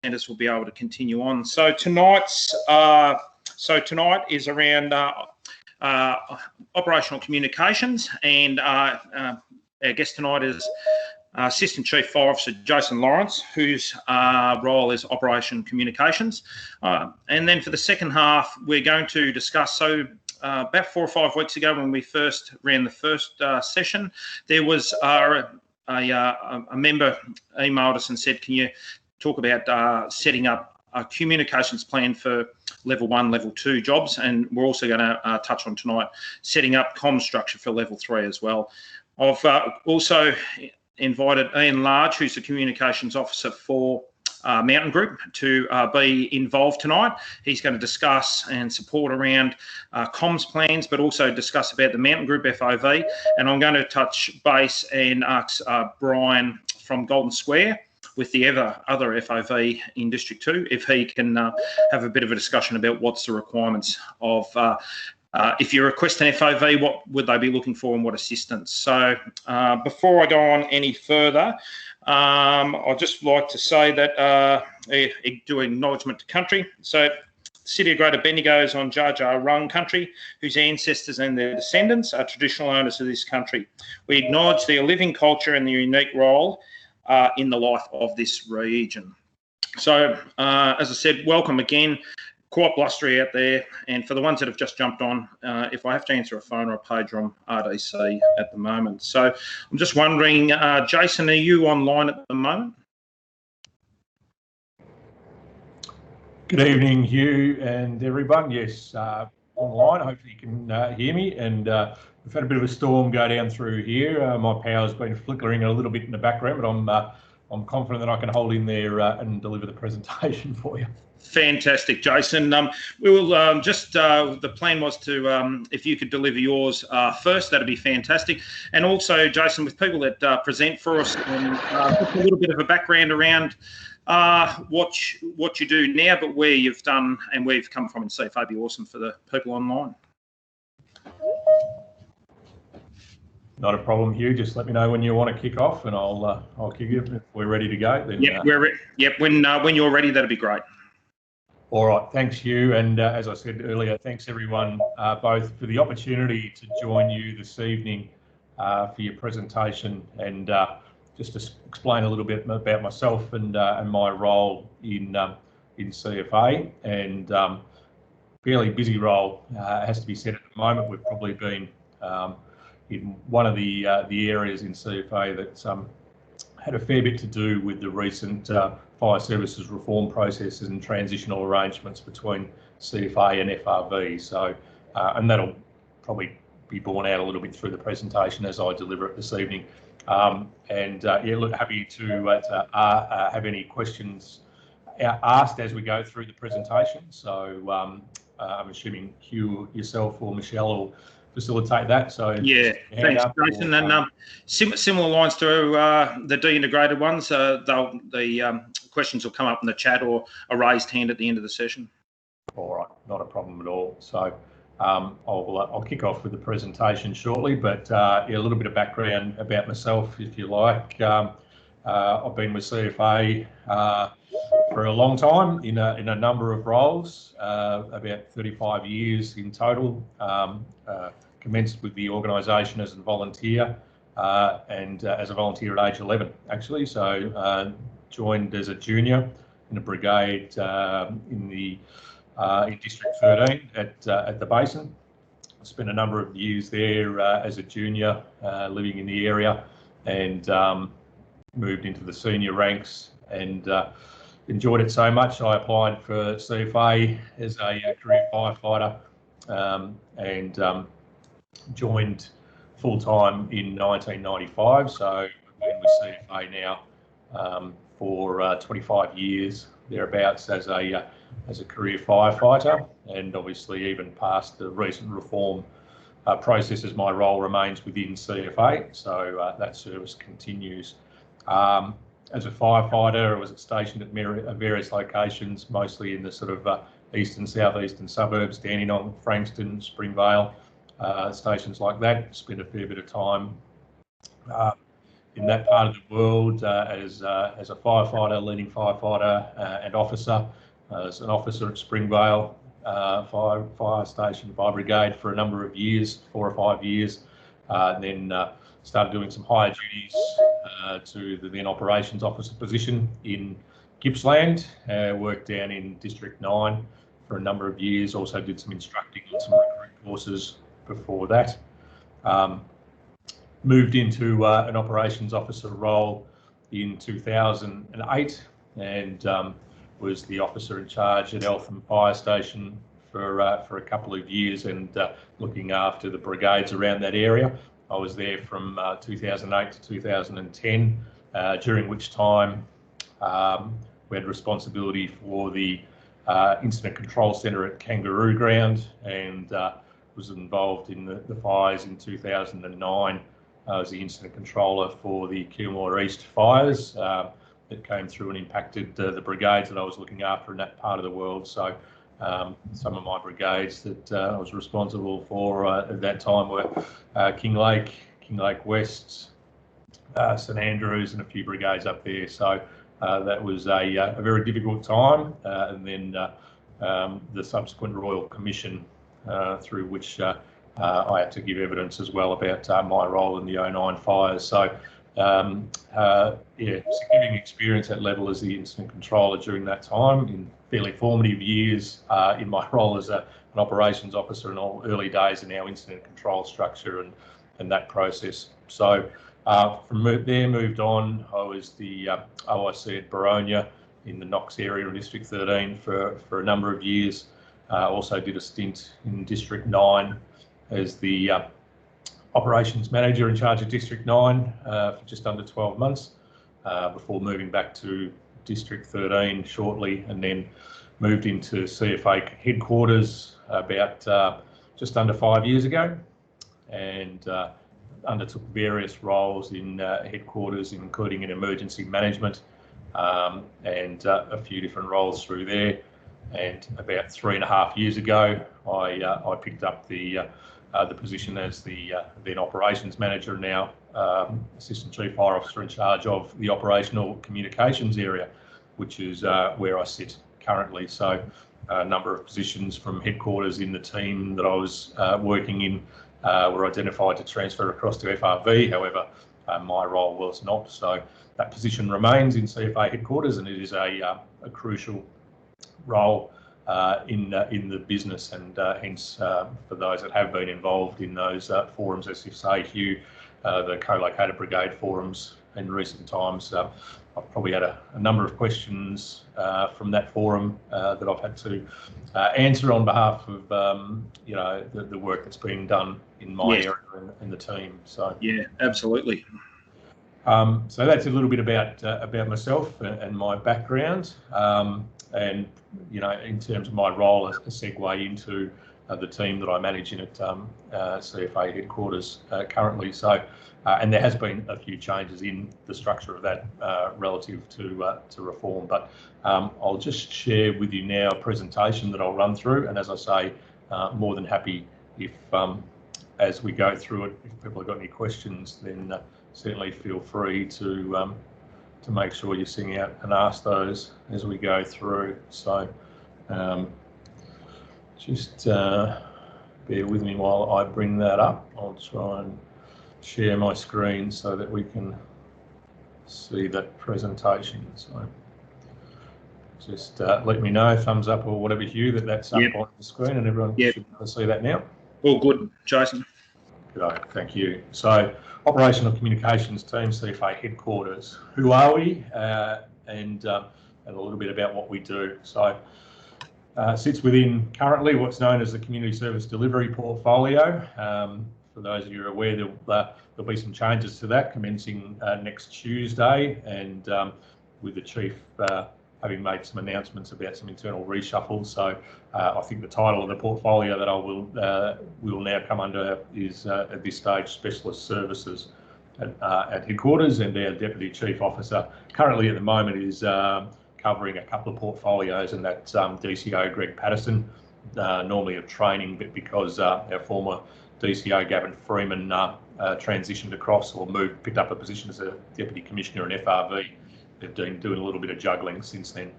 presenters will be able to continue on. So tonight is around operational communications, and our guest tonight is Assistant Chief Fire Officer Jason Lawrence, whose role is Operation Communications. And then for the second half, we're going to discuss, about 4 or 5 weeks ago when we first ran the first session, there was a member emailed us and said, can you talk about setting up a communications plan for level 1, level 2 jobs? And we're also going to touch on tonight setting up comm structure for level 3 as well. I've also invited Ian Large, who's the communications officer for Mountain Group, to be involved tonight. He's going to discuss and support around comms plans, but also discuss about the Mountain Group FOV. And I'm going to touch base and ask Bryan from Golden Square with the other FOV in District 2, if he can have a bit of a discussion about what's the requirements of if you request an FOV, what would they be looking for and what assistance? So before I go on any further, I'd just like to say that do acknowledgement to country. So the City of Greater Bendigo is on Jar Jar Rung country, whose ancestors and their descendants are traditional owners of this country. We acknowledge their living culture and their unique role in the life of this region. So as I said, welcome again. Quite blustery out there, and for the ones that have just jumped on, if I have to answer a phone or a pager, I'm RDC at the moment. So I'm just wondering, Jason, are you online at the moment? Good evening, Hugh and everyone. Yes, online. Hopefully you can hear me. And we've had a bit of a storm go down through here. My power's been flickering a little bit in the background, but I'm confident that I can hold in there and deliver the presentation for you. Fantastic, Jason. We will the plan was to, if you could deliver yours first, that'd be fantastic. And also, Jason, with people that present for us, just a little bit of a background around what you do now, but where you've done and where you've come from in CFA, would be awesome for the people online. Not a problem, Hugh. Just let me know when you want to kick off, and I'll kick you if we're ready to go. Then, when you're ready, that'd be great. All right, thanks, Hugh. And as I said earlier, thanks everyone both for the opportunity to join you this evening for your presentation, and just to explain a little bit about myself and my role in CFA. And fairly busy role, has to be said at the moment. We've probably been in one of the areas in CFA that's had a fair bit to do with the recent fire services reform processes and transitional arrangements between CFA and FRV. So, and that'll probably be borne out a little bit through the presentation as I deliver it this evening. Yeah, look, happy to have any questions asked as we go through the presentation. So I'm assuming Hugh, yourself or Michelle will facilitate that. So yeah, thanks, Jason. And similar lines to the de-integrated ones. The questions will come up in the chat or a raised hand at the end of the session. All right, not a problem at all. So I'll kick off with the presentation shortly, but yeah, a little bit of background about myself, if you like. I've been with CFA for a long time in a number of roles, about 35 years in total. Commenced with the organisation as a volunteer and as a volunteer at age 11, actually. So joined as a junior in a brigade in District 13 at the Basin. Spent a number of years there as a junior, living in the area, and moved into the senior ranks and enjoyed it so much I applied for CFA as a career firefighter and joined full-time in 1995. So I've been with CFA now for 25 years thereabouts as a career firefighter, and obviously even past the recent reform processes, my role remains within CFA. So that service continues. As a firefighter, I was stationed at various locations, mostly in the sort of eastern, southeastern suburbs, Dandenong, Frankston, Springvale, stations like that. Spent a fair bit of time in that part of the world as a firefighter, leading firefighter and officer, as an officer at Springvale Fire Station, Fire Brigade for a number of years, 4 or 5 years, and then started doing some higher duties to the then operations officer position in Gippsland. Worked down in District 9 for a number of years, also did some instructing on some recruit courses before that. Moved into an operations officer role in 2008 and was the officer in charge at Eltham Fire Station for a couple of years and looking after the brigades around that area. I was there from 2008 to 2010, during which time we had responsibility for the Incident Control Centre at Kangaroo Ground and was involved in the fires in 2009. I was the incident controller for the Kilmore East fires that came through and impacted the brigades that I was looking after in that part of the world. So some of my brigades that I was responsible for at that time were King Lake West, St Andrews, and a few brigades up there. So that was a very difficult time, and then the subsequent Royal Commission through which I had to give evidence as well about my role in the 09 fires. So yeah, significant experience at level as the incident controller during that time, in fairly formative years in my role as an operations officer in all early days in our incident control structure and that process. So from there moved on, I was the OIC at Baronia in the Knox area of District 13 for a number of years. Also did a stint in District 9 as the operations manager in charge of District 9 for just under 12 months before moving back to District 13 shortly, and then moved into CFA headquarters about just under 5 years ago, and undertook various roles in headquarters, including in emergency management and a few different roles through there. And about 3.5 years ago, I picked up the position as the then operations manager, now assistant chief fire officer in charge of the operational communications area, which is where I sit currently. So a number of positions from headquarters in the team that I was working in were identified to transfer across to FRV. However, my role was not. So that position remains in CFA headquarters, and it is a crucial role in the business, and hence for those that have been involved in those forums, as you say, Hugh, the co-located brigade forums in recent times, I've probably had a number of questions from that forum that I've had to answer on behalf of you know, the work that's being done in my area and the team. So yeah, absolutely. So that's a little bit about myself and my background, and you know, in terms of my role, as a segue into the team that I manage in at CFA headquarters currently. So, and there has been a few changes in the structure of that relative to reform. But I'll just share with you now a presentation that I'll run through, and as I say, more than happy if, as we go through it, if people have got any questions, then certainly feel free to make sure you sing out and ask those as we go through. So just bear with me while I bring that up. I'll try and share my screen so that we can see that presentation. So just let me know, thumbs up or whatever, Hugh, that's up on the screen, and everyone should see that now. All good, Jason. Good, thank you. So, operational communications team, CFA headquarters. Who are we? And a little bit about what we do. So, sits within currently what's known as the Community Service Delivery portfolio. For those of you who are aware, there'll be some changes to that commencing next Tuesday, and with the chief having made some announcements about some internal reshuffle. So I think the title of the portfolio that I will now come under is at this stage Specialist Services at headquarters, and our Deputy Chief Officer currently at the moment is covering a couple of portfolios, and that's DCO Greg Patterson, normally of training, but because our former DCO Gavin Freeman transitioned across or picked up a position as a Deputy Commissioner in FRV. They've been doing a little bit of juggling since then.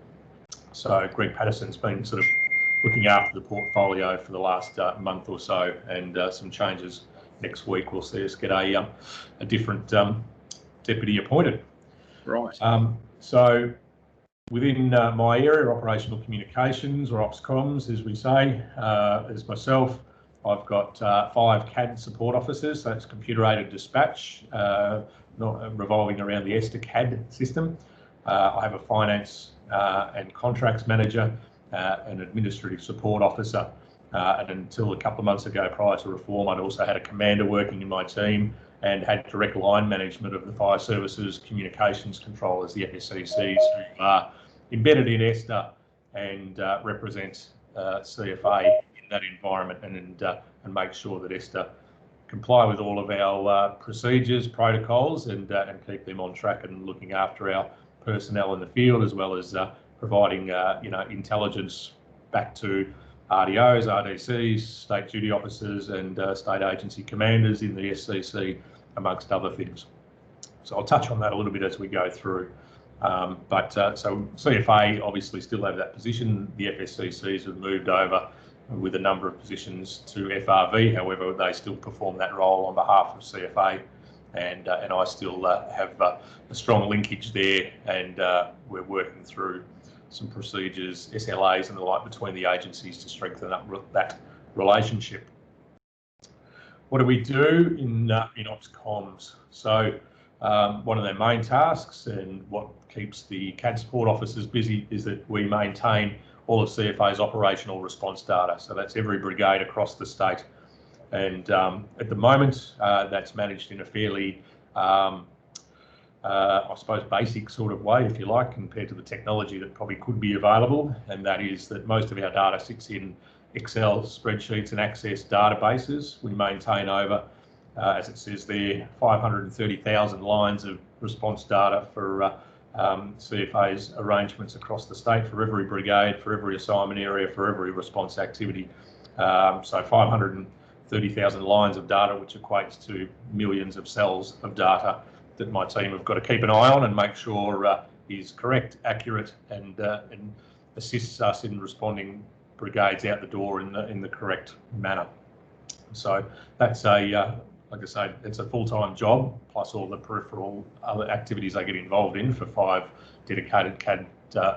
So Greg Patterson's been sort of looking after the portfolio for the last month or so, and some changes next week will see us get a different deputy appointed. Right. So within my area, operational communications, or ops comms, as we say, as myself, I've got 5 CAD support officers. So that's computer-aided dispatch, revolving around the ESTA CAD system. I have a finance and contracts manager, an administrative support officer, and until a couple of months ago, prior to reform, I'd also had a commander working in my team and had direct line management of the fire services communications controllers, the FSCCs, who are embedded in ESTA and represent CFA in that environment, and make sure that ESTA comply with all of our procedures, protocols, and keep them on track, and looking after our personnel in the field, as well as providing intelligence back to RDOs, RDCs, state duty officers, and state agency commanders in the SCC, amongst other things. So I'll touch on that a little bit as we go through. So CFA obviously still have that position. The FSCCs have moved over with a number of positions to FRV. However, they still perform that role on behalf of CFA, and I still have a strong linkage there, and we're working through some procedures, SLAs and the like, between the agencies to strengthen up that relationship. What do we do in Ops Comms? So one of their main tasks, and what keeps the CAD support officers busy, is that we maintain all of CFA's operational response data. So that's every brigade across the state. And at the moment, that's managed in a fairly, I suppose, basic sort of way, if you like, compared to the technology that probably could be available. And that is that most of our data sits in Excel spreadsheets and Access databases. We maintain over, as it says there, 530,000 lines of response data for CFA's arrangements across the state, for every brigade, for every assignment area, for every response activity. So 530,000 lines of data, which equates to millions of cells of data that my team have got to keep an eye on and make sure is correct, accurate, and assists us in responding brigades out the door in the correct manner. So that's like I say, it's a full-time job, plus all the peripheral other activities they get involved in, for 5 dedicated CAD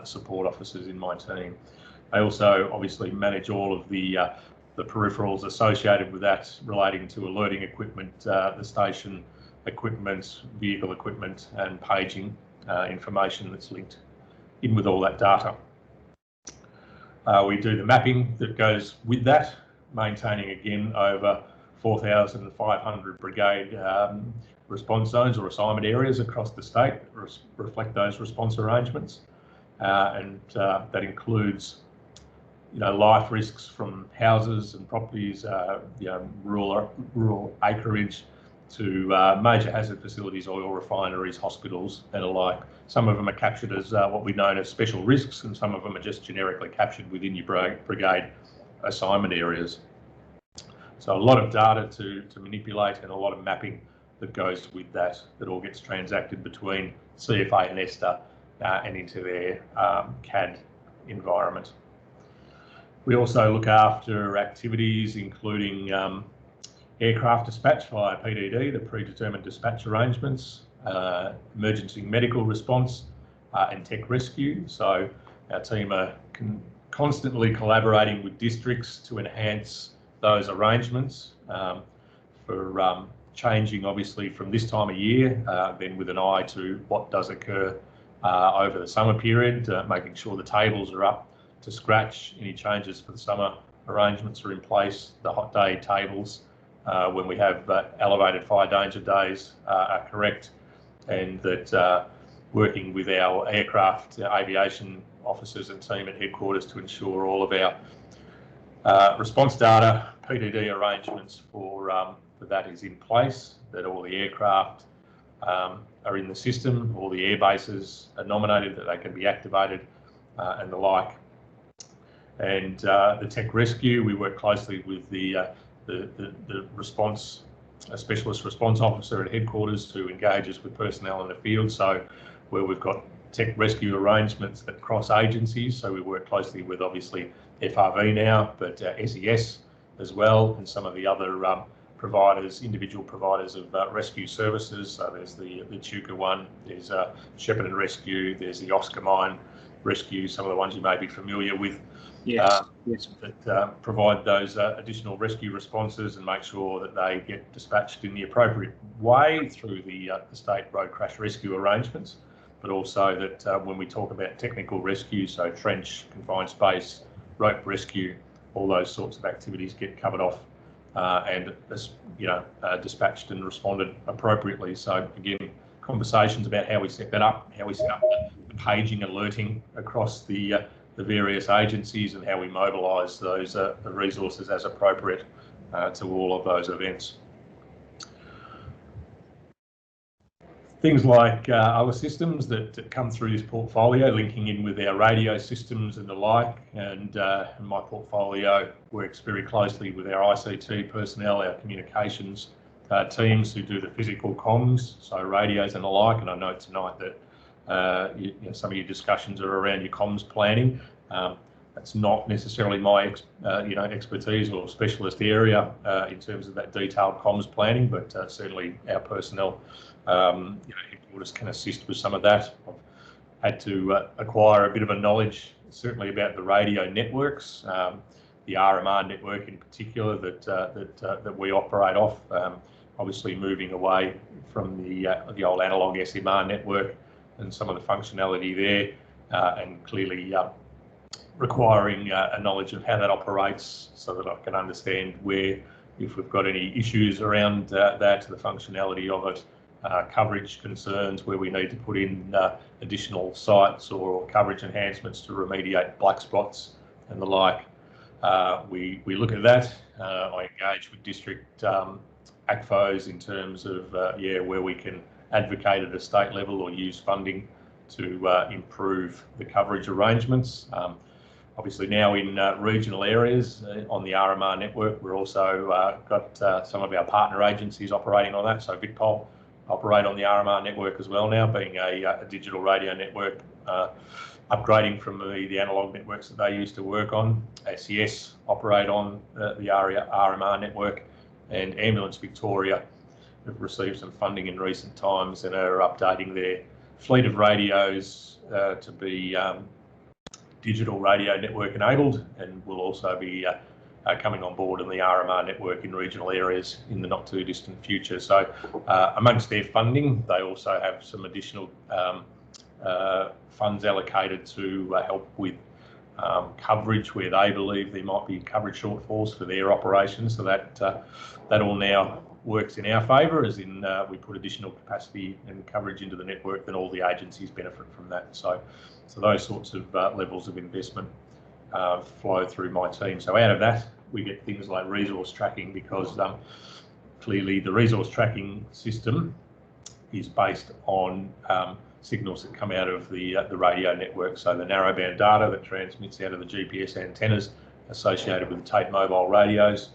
support officers in my team. They also obviously manage all of the peripherals associated with that, relating to alerting equipment, the station equipment, vehicle equipment, and paging information that's linked in with all that data. We do the mapping that goes with that, maintaining again over 4,500 brigade response zones or assignment areas across the state, reflect those response arrangements, and that includes, life risks from houses and properties, rural acreage, to major hazard facilities, oil refineries, hospitals, and alike. Some of them are captured as what we know as special risks, and some of them are just generically captured within your brigade assignment areas. So a lot of data to manipulate, and a lot of mapping that goes with that all gets transacted between CFA and ESTA and into their CAD environment. We also look after activities including aircraft dispatch via PDD, the predetermined dispatch arrangements, emergency medical response, and tech rescue. So our team are constantly collaborating with districts to enhance those arrangements for changing, obviously, from this time of year, then with an eye to what does occur over the summer period, making sure the tables are up to scratch, any changes for the summer arrangements are in place, the hot day tables, when we have elevated fire danger days, are correct, and that working with our aircraft aviation officers and team at headquarters to ensure all of our response data, PDD arrangements for that is in place, that all the aircraft are in the system, all the air bases are nominated, that they can be activated, and the like. And the tech rescue, we work closely with the the response, a specialist response officer at headquarters who engages with personnel in the field. So where we've got tech rescue arrangements that cross agencies, so we work closely with obviously FRV now, but SES as well, and some of the other providers, individual providers of rescue services. So there's the Chuka one, there's Shepparton Rescue, there's the Oscar Mine Rescue, some of the ones you may be familiar with. Yes. That provide those additional rescue responses and make sure that they get dispatched in the appropriate way through the state road crash rescue arrangements, but also that when we talk about technical rescue, so trench, confined space, rope rescue, all those sorts of activities get covered off and dispatched and responded appropriately. So again, conversations about how we set that up, how we set up the paging alerting across the various agencies, and how we mobilise those the resources as appropriate to all of those events. Things like other systems that come through this portfolio, linking in with our radio systems and the like, and my portfolio works very closely with our ICT personnel, our communications teams who do the physical comms, so radios and the like. And I know tonight that some of your discussions are around your comms planning. That's not necessarily my expertise or specialist area in terms of that detailed comms planning, but certainly our personnel headquarters can assist with some of that. I've had to acquire a bit of a knowledge, certainly about the radio networks, the RMR network in particular that we operate off. Obviously, moving away from the old analog SMR network and some of the functionality there, and clearly requiring a knowledge of how that operates, so that I can understand where, if we've got any issues around that, the functionality of it, coverage concerns, where we need to put in additional sites or coverage enhancements to remediate black spots and the like. We look at that. I engage with district ACFOs in terms of where we can advocate at a state level or use funding to improve the coverage arrangements. Obviously now in regional areas on the RMR network, we're also got some of our partner agencies operating on that. So VicPol operate on the RMR network as well now, being a digital radio network, upgrading from the analog networks that they used to work on. SES operate on the RMR network, and Ambulance Victoria have received some funding in recent times and are updating their fleet of radios to be digital radio network enabled, and will also be coming on board in the RMR network in regional areas in the not too distant future. So amongst their funding, they also have some additional funds allocated to help with coverage where they believe there might be coverage shortfalls for their operations. So that all now works in our favour, as in we put additional capacity and coverage into the network, then all the agencies benefit from that. So those sorts of levels of investment flow through my team. So out of that, we get things like resource tracking, because clearly the resource tracking system is based on signals that come out of the radio network. So the narrowband data that transmits out of the GPS antennas associated with the Tate mobile radios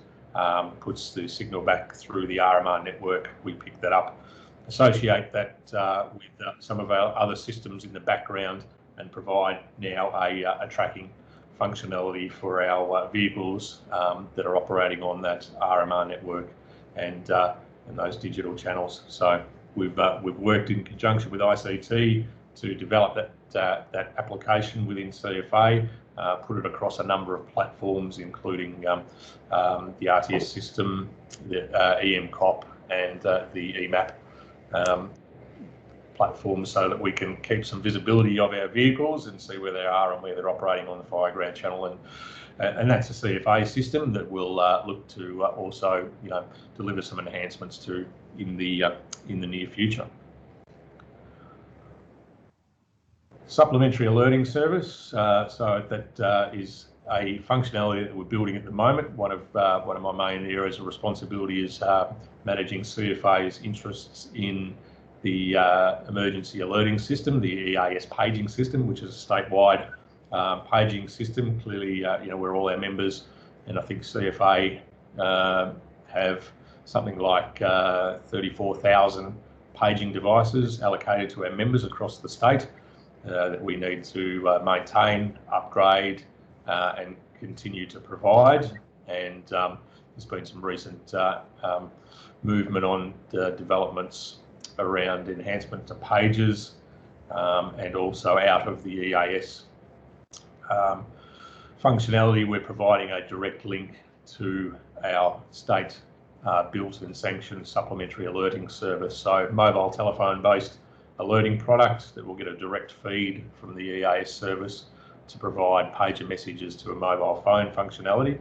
puts the signal back through the RMR network. We pick that up, associate that with some of our other systems in the background, and provide now a tracking functionality for our vehicles that are operating on that RMR network and those digital channels. So we've worked in conjunction with ICT to develop that application within CFA, put it across a number of platforms, including the RTS system, the EMCOP, and the EMAP platforms, so that we can keep some visibility of our vehicles and see where they are and where they're operating on the fireground channel. And that's a CFA system that we'll look to also deliver some enhancements to in the near future. Supplementary alerting service. So that is a functionality that we're building at the moment. One of my main areas of responsibility is managing CFA's interests in the emergency alerting system, the Eas Paging System, which is a statewide paging system. Clearly, where all our members, and I think CFA have something like 34,000 paging devices allocated to our members across the state that we need to maintain, upgrade, and continue to provide. And there's been some recent movement on developments around enhancement to pages and also out of the EAS functionality. We're providing a direct link to our state built and sanctioned supplementary alerting service. So mobile telephone based alerting product that will get a direct feed from the EAS service to provide pager messages to a mobile phone functionality.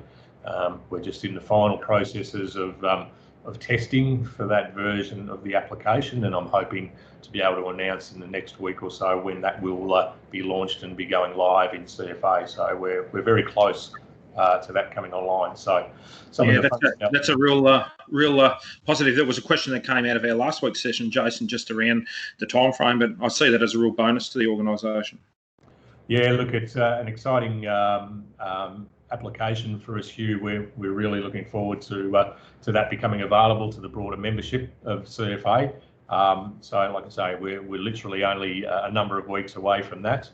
We're just in the final processes of testing for that version of the application, and I'm hoping to be able to announce in the next week or so when that will be launched and be going live in CFA. So we're very close to that coming online. So that's a real positive. There was a question that came out of our last week's session, Jason, just around the time frame, but I see that as a real bonus to the organisation. Yeah, look, it's an exciting application for us, Hugh. We're really looking forward to that becoming available to the broader membership of CFA. So, like I say, we're literally only a number of weeks away from that.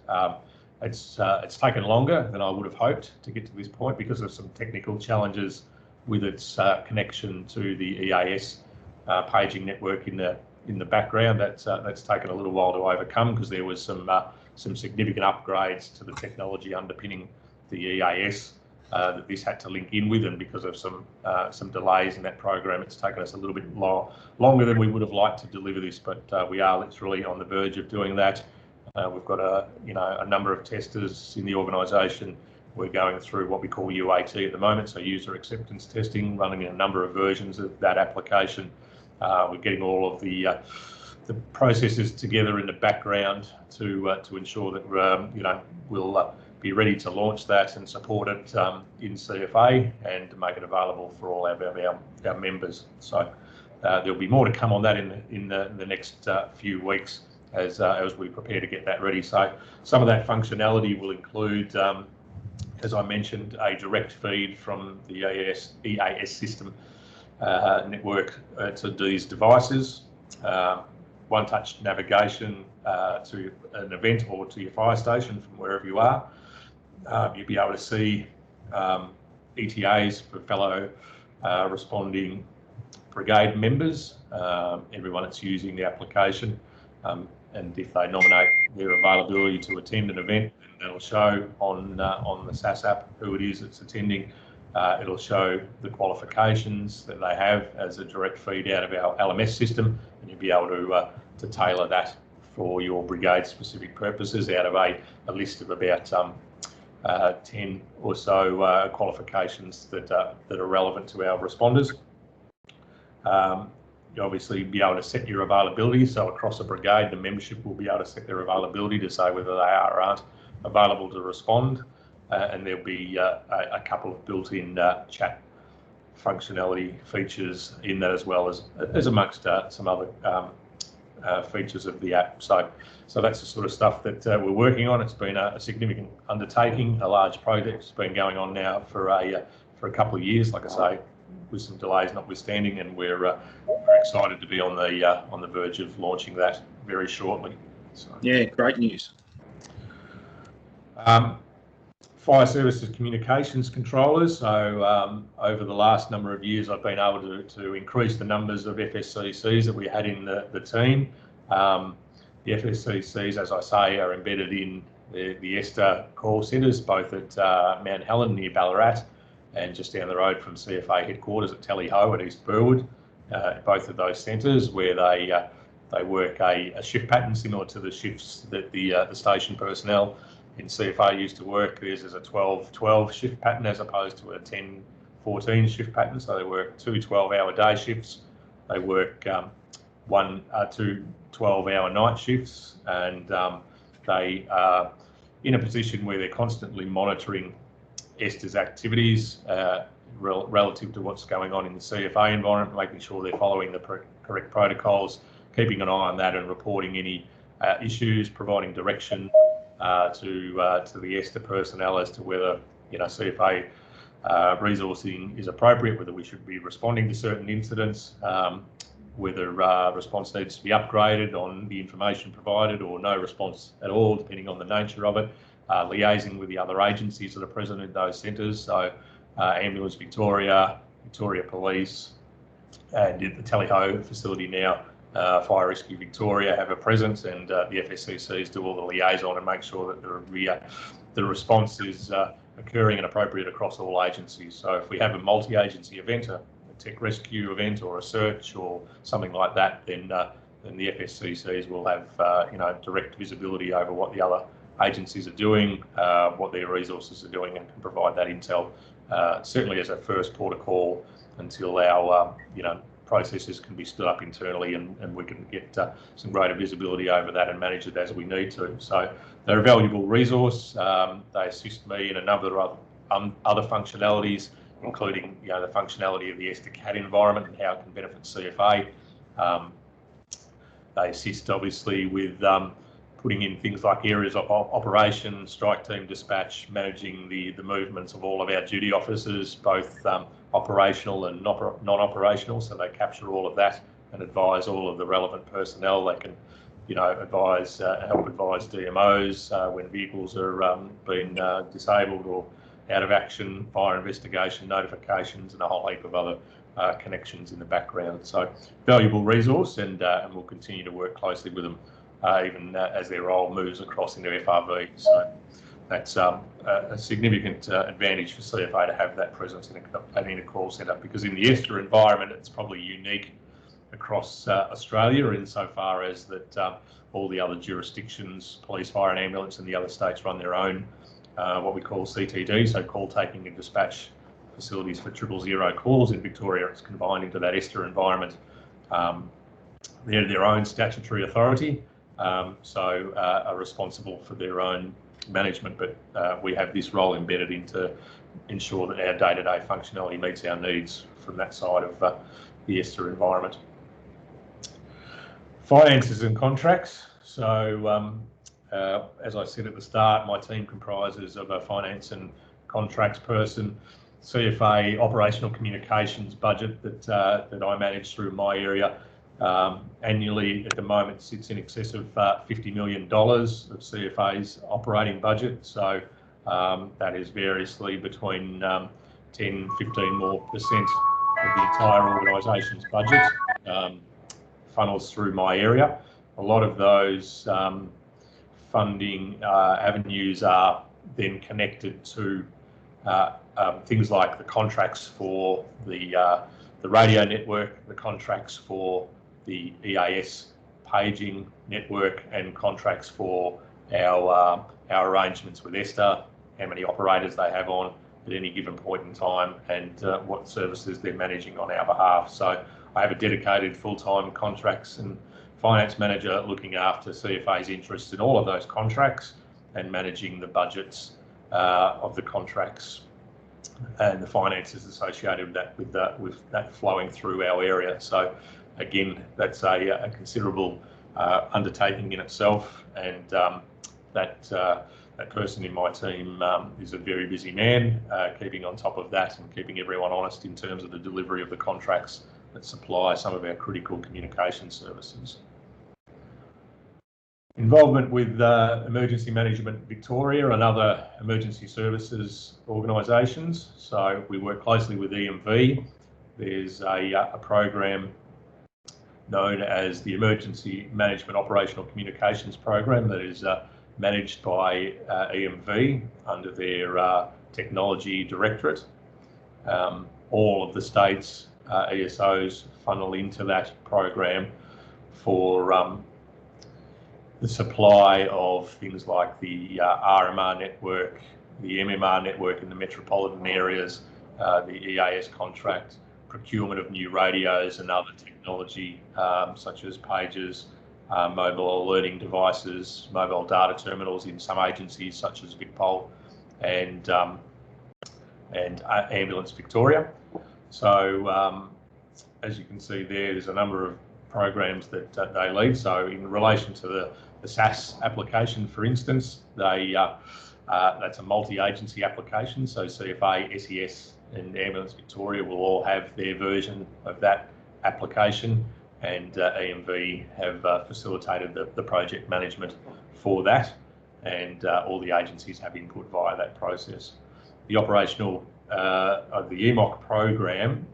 It's taken longer than I would have hoped to get to this point because of some technical challenges with its connection to the EAS paging network in the background. That's taken a little while to overcome because there was some significant upgrades to the technology underpinning the EAS that this had to link in with, and because of some delays in that program, it's taken us a little bit longer than we would have liked to deliver this. But we are literally on the verge of doing that. We've got a number of testers in the organisation. We're going through what we call UAT at the moment, so user acceptance testing, running in a number of versions of that application. We're getting all of the processes together in the background to ensure that we'll be ready to launch that and support it in CFA and to make it available for all our members. So there'll be more to come on that in the next few weeks as we prepare to get that ready. So some of that functionality will include, as I mentioned, a direct feed from the EAS system network to these devices, one-touch navigation to an event or to your fire station from wherever you are. You'll be able to see ETAs for fellow responding brigade members, everyone that's using the application, and if they nominate their availability to attend an event, that'll show on the SAS app who it is that's attending. It'll show the qualifications that they have as a direct feed out of our LMS system, and you'll be able to tailor that for your brigade specific purposes out of a list of about 10 or so qualifications that are relevant to our responders. You'll obviously be able to set your availability, so across a brigade the membership will be able to set their availability to say whether they are or aren't available to respond, and there'll be a couple of built-in chat functionality features in that, as well as amongst some other features of the app. So that's the sort of stuff that we're working on. It's been a significant undertaking, a large project. It's been going on now for a couple of years, like I say, with some delays notwithstanding, and we're excited to be on the verge of launching that very shortly. So. Yeah, great news. Fire Services Communications Controllers. So over the last number of years, I've been able to increase the numbers of FSCCs that we had in the team. The FSCCs, as I say, are embedded in the ESTA call centres, both at Mount Helen near Ballarat and just down the road from CFA headquarters at Tally Ho at East Burwood. Both of those centres where they work a shift pattern similar to the shifts that the station personnel in CFA used to work. Theirs is a 12-12 shift pattern as opposed to a 10-14 shift pattern. So they work 2 12-hour day shifts. They work 2 12-hour night shifts, and they are in a position where they're constantly monitoring ESTA's activities relative to what's going on in the CFA environment, making sure they're following the correct protocols, keeping an eye on that and reporting any issues, providing direction to the ESTA personnel as to whether CFA resourcing is appropriate, whether we should be responding to certain incidents, whether response needs to be upgraded on the information provided or no response at all, depending on the nature of it, liaising with the other agencies that are present in those centres. So Ambulance Victoria, Victoria Police, and the Tally Ho facility now, Fire Rescue Victoria have a presence, and the FSCCs do all the liaison and make sure that the response is occurring and appropriate across all agencies. So if we have a multi-agency event, a tech rescue event or a search or something like that, then the FSCCs will have direct visibility over what the other agencies are doing, what their resources are doing, and can provide that intel certainly as a first port of call until our processes can be stood up internally and we can get some greater visibility over that and manage it as we need to. So they're a valuable resource. They assist me in a number of other functionalities, including the functionality of the ESTA-CAT environment and how it can benefit CFA. They assist obviously with putting in things like areas of operation, strike team dispatch, managing the movements of all of our duty officers, both operational and non-operational, so they capture all of that and advise all of the relevant personnel. They can help advise DMOs when vehicles are being disabled or out of action, fire investigation, notifications, and a whole heap of other connections in the background. So valuable resource, and we'll continue to work closely with them even as their role moves across into FRV. So that's a significant advantage for CFA to have that presence in a call centre, because in the ESTA environment, it's probably unique across Australia insofar as that all the other jurisdictions, police, fire and ambulance, and the other states run their own what we call CTD, so call taking and dispatch facilities for 000 calls. In Victoria, it's combined into that ESTA environment. They're their own statutory authority, so are responsible for their own management, but we have this role embedded in to ensure that our day-to-day functionality meets our needs from that side of the ESTA environment. Finances and contracts. So as I said at the start, my team comprises of a finance and contracts person, CFA operational communications budget that I manage through my area. Annually at the moment sits in excess of $50 million of CFA's operating budget. So that is variously between 10, 15 more percent of the entire organisation's budget funnels through my area. A lot of those funding avenues are then connected to things like the contracts for the radio network, the contracts for the Eas Paging network, and contracts for our arrangements with ESTA, how many operators they have on at any given point in time, and what services they're managing on our behalf. So I have a dedicated full-time contracts and finance manager looking after CFA's interests in all of those contracts and managing the budgets of the contracts and the finances associated with that flowing through our area. So again, that's a considerable undertaking in itself, and that person in my team is a very busy man, keeping on top of that and keeping everyone honest in terms of the delivery of the contracts that supply some of our critical communication services. Involvement with Emergency Management Victoria and other emergency services organisations. So we work closely with EMV. There's a program known as the Emergency Management Operational Communications Program that is managed by EMV under their Technology Directorate. All of the states ESOs funnel into that program for the supply of things like the RMR network, the MMR network in the metropolitan areas, the EAS contract, procurement of new radios and other technology such as pagers, mobile alerting devices, mobile data terminals in some agencies such as VicPol and Ambulance Victoria. So as you can see there's a number of programs that they lead. So in relation to the SaaS application, for instance, they That's a multi-agency application, so CFA, SES and Ambulance Victoria will all have their version of that application, and EMV have facilitated the project management for that, and all the agencies have input via that process. The operational of the EMOC program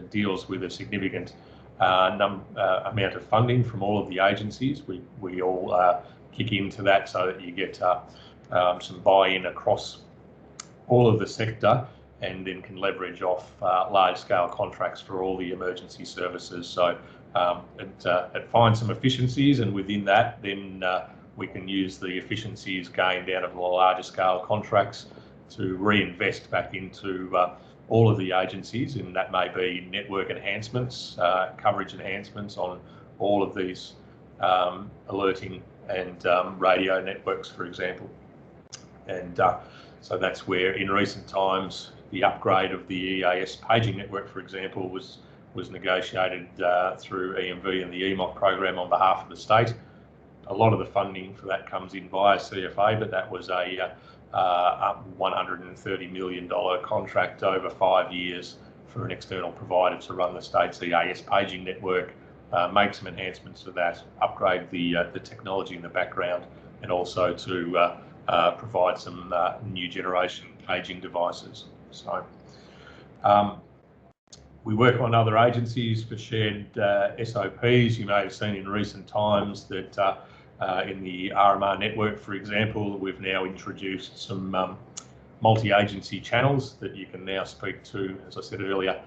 deals with a significant amount of funding from all of the agencies. We all kick into that so that you get some buy-in across all of the sector, and then can leverage off large-scale contracts for all the emergency services. So it finds some efficiencies, and within that, then we can use the efficiencies gained out of the larger scale contracts to reinvest back into all of the agencies, and that may be network enhancements, coverage enhancements on all of these alerting and radio networks, for example. And so that's where, in recent times, the upgrade of the Eas Paging network, for example, was negotiated through EMV and the EMOC program on behalf of the state. A lot of the funding for that comes in via CFA, but that was a $130 million contract over 5 years for an external provider to run the state's Eas Paging network, make some enhancements to that, upgrade the technology in the background, and also to provide some new generation paging devices. So we work on other agencies for shared SOPs. You may have seen in recent times that in the RMR network, for example, we've now introduced some multi-agency channels that you can now speak to. As I said earlier,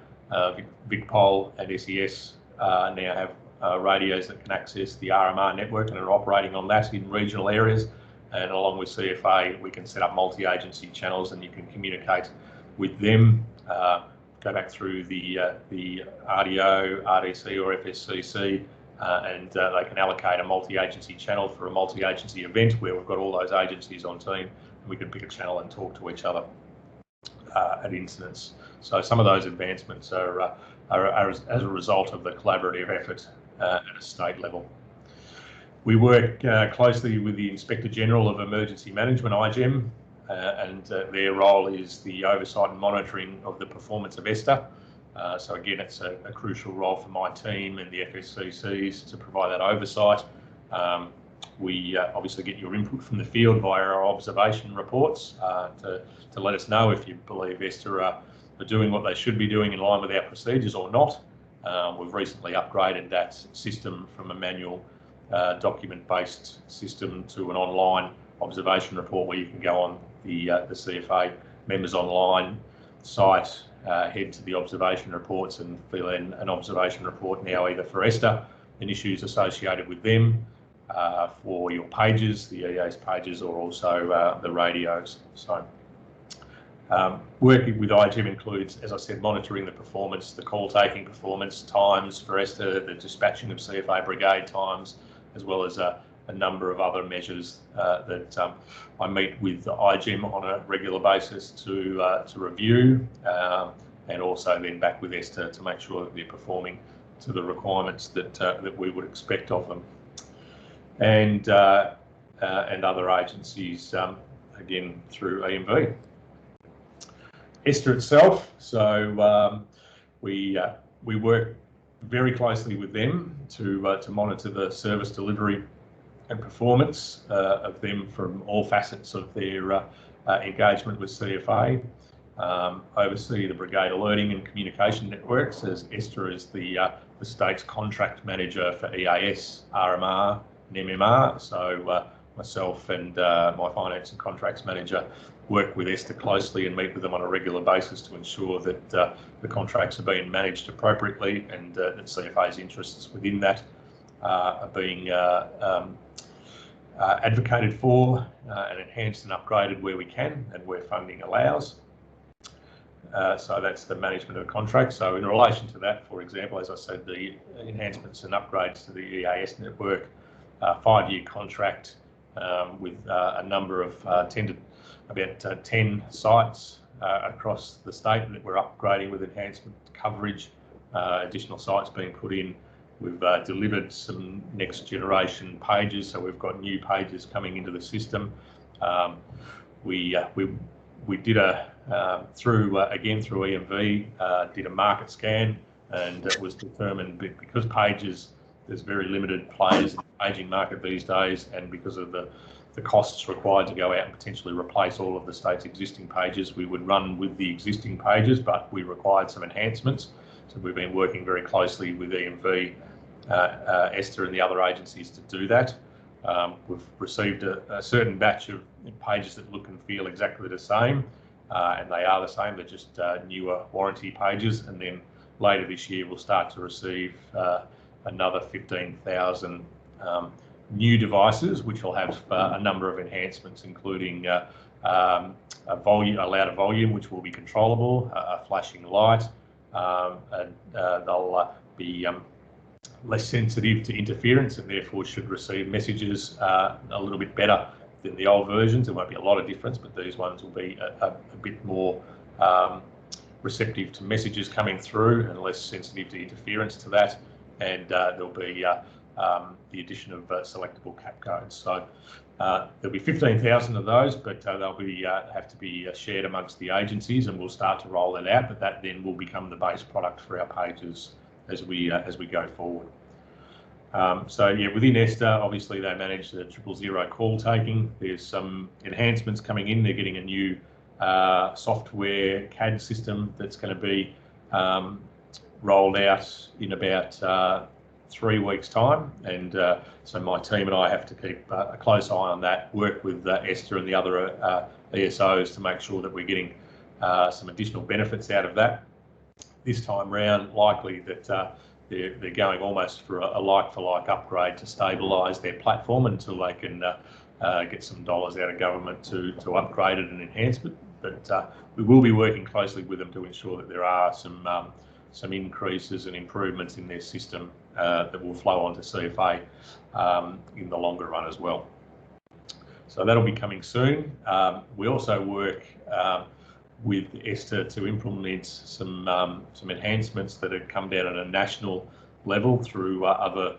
VicPol and SES now have radios that can access the RMR network and are operating on that in regional areas. And along with CFA, we can set up multi-agency channels, and you can communicate with them, go back through the RDO, RDC or FSCC, and they can allocate a multi-agency channel for a multi-agency event where we've got all those agencies on team, and we can pick a channel and talk to each other at incidents. So some of those advancements are as a result of the collaborative effort at a state level. We work closely with the Inspector General of Emergency Management, IGEM, and their role is the oversight and monitoring of the performance of ESTA. So again, it's a crucial role for my team and the FSCCs to provide that oversight. We obviously get your input from the field via our observation reports to let us know if you believe ESTA are doing what they should be doing in line with our procedures or not. We've recently upgraded that system from a manual document-based system to an online observation report where you can go on the CFA Members Online site, head to the observation reports and fill in an observation report now either for ESTA and issues associated with them, for your pages, the Eas pages, or also the radios. So working with IGEM includes, as I said, monitoring the performance, the call taking performance, times for ESTA, the dispatching of CFA brigade times, as well as a number of other measures that I meet with IGEM on a regular basis to review, and also then back with ESTA to make sure that they're performing to the requirements that we would expect of them, and other agencies, again through EMV. ESTA itself, so we work very closely with them to monitor the service delivery and performance of them from all facets of their engagement with CFA, oversee the brigade alerting and communication networks, as ESTA is the state's contract manager for EAS, RMR and MMR. So myself and my finance and contracts manager work with ESTA closely and meet with them on a regular basis to ensure that the contracts are being managed appropriately, and that CFA's interests within that are being advocated for and enhanced and upgraded where we can and where funding allows. So that's the management of the contract. So in relation to that, for example, as I said, the enhancements and upgrades to the EAS network, 5-year contract with a number of about 10 sites across the state that we're upgrading with enhancement coverage, additional sites being put in. We've delivered some next generation pages, so we've got new pages coming into the system, We did through EMV, did a market scan, and it was determined because pages, there's very limited players in the paging market these days, and because of the costs required to go out and potentially replace all of the state's existing pages, we would run with the existing pages, but we required some enhancements. So we've been working very closely with EMV, Esther and the other agencies to do that. We've received a certain batch of pages that look and feel exactly the same, and they are the same, they're just newer warranty pages, and then later this year we'll start to receive another 15,000 new devices, which will have a number of enhancements, including a louder volume, which will be controllable, a flashing light, and they'll be less sensitive to interference and therefore should receive messages a little bit better than the old versions. There won't be a lot of difference, but these ones will be a bit more receptive to messages coming through and less sensitive to interference to that. And there'll be the addition of selectable cap codes. So there'll be 15,000 of those, but they'll be have to be shared amongst the agencies, and we'll start to roll that out. But that then will become the base product for our pages as we go forward. So yeah, within Esther, obviously they manage the 000 call taking. There's some enhancements coming in. They're getting a new software CAD system that's going to be rolled out in about 3 weeks' time, and so my team and I have to keep a close eye on that, work with Esther and the other ESOs to make sure that we're getting some additional benefits out of that. This time round, likely that they're going almost for a like-for-like upgrade to stabilise their platform until they can get some dollars out of government to upgrade it and enhance it. But we will be working closely with them to ensure that there are some increases and improvements in their system that will flow onto CFA in the longer run as well. So that'll be coming soon. We also work with Esther to implement some enhancements that have come down at a national level through other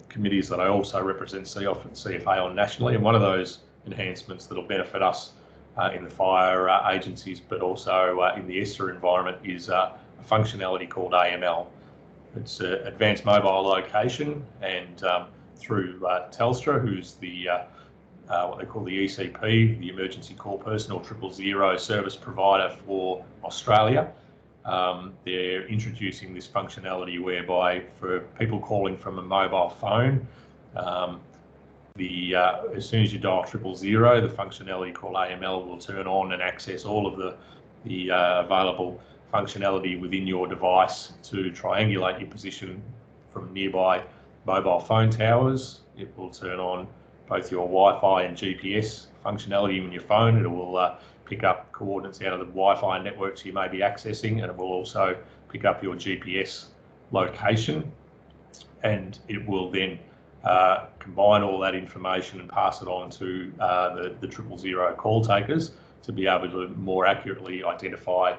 committees that I also represent CFA on nationally. And one of those enhancements that'll benefit us in the fire agencies, but also in the Esther environment, is a functionality called AML. It's advanced mobile location, and through Telstra, who's the what they call the ECP, the Emergency Call Person, or 000 service provider for Australia. They're introducing this functionality whereby for people calling from a mobile phone, as soon as you dial 000, the functionality called AML will turn on and access all of the available functionality within your device to triangulate your position from nearby mobile phone towers. It will turn on both your Wi-Fi and GPS functionality in your phone. It will pick up coordinates out of the Wi-Fi networks you may be accessing, and it will also pick up your GPS location, and it will then combine all that information and pass it on to the 000 call takers to be able to more accurately identify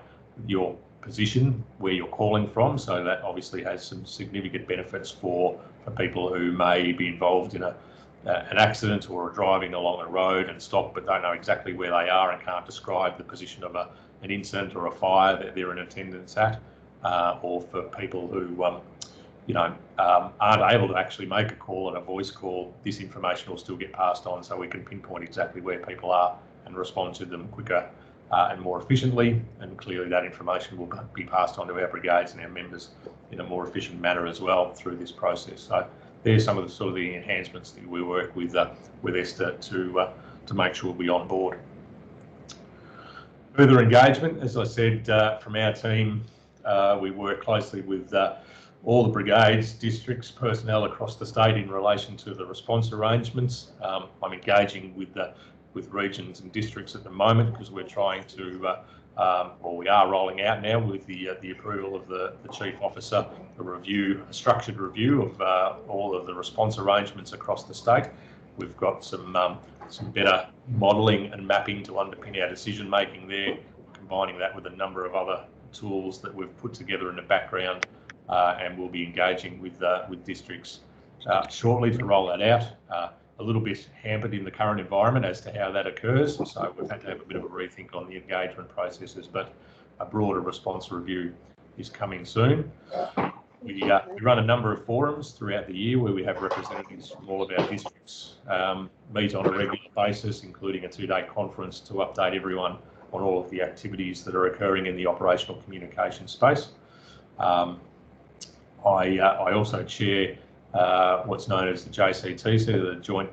your position, where you're calling from. So that obviously has some significant benefits for people who may be involved in an accident or are driving along a road and stop but don't know exactly where they are and can't describe the position of an incident or a fire that they're in attendance at, or for people who aren't able to actually make a call and a voice call. This information will still get passed on, so we can pinpoint exactly where people are and respond to them quicker and more efficiently. And clearly that information will be passed on to our brigades and our members in a more efficient manner as well through this process. So there's some of the sort of the enhancements that we work with Esther to make sure we're on board. Further engagement, as I said, from our team, we work closely with all the brigades, districts, personnel across the state in relation to the response arrangements. I'm engaging with regions and districts at the moment because we're trying to, we are rolling out now with the approval of the Chief Officer, a structured review of all of the response arrangements across the state. We've got some better modelling and mapping to underpin our decision making there, combining that with a number of other tools that we've put together in the background, and we'll be engaging with districts shortly to roll that out. a little bit hampered in the current environment as to how that occurs. So we've had to have a bit of a rethink on the engagement processes, but a broader response review is coming soon. We run a number of forums throughout the year where we have representatives from all of our districts meet on a regular basis, including a 2-day conference to update everyone on all of the activities that are occurring in the operational communication space. I also chair what's known as the JCTC, the Joint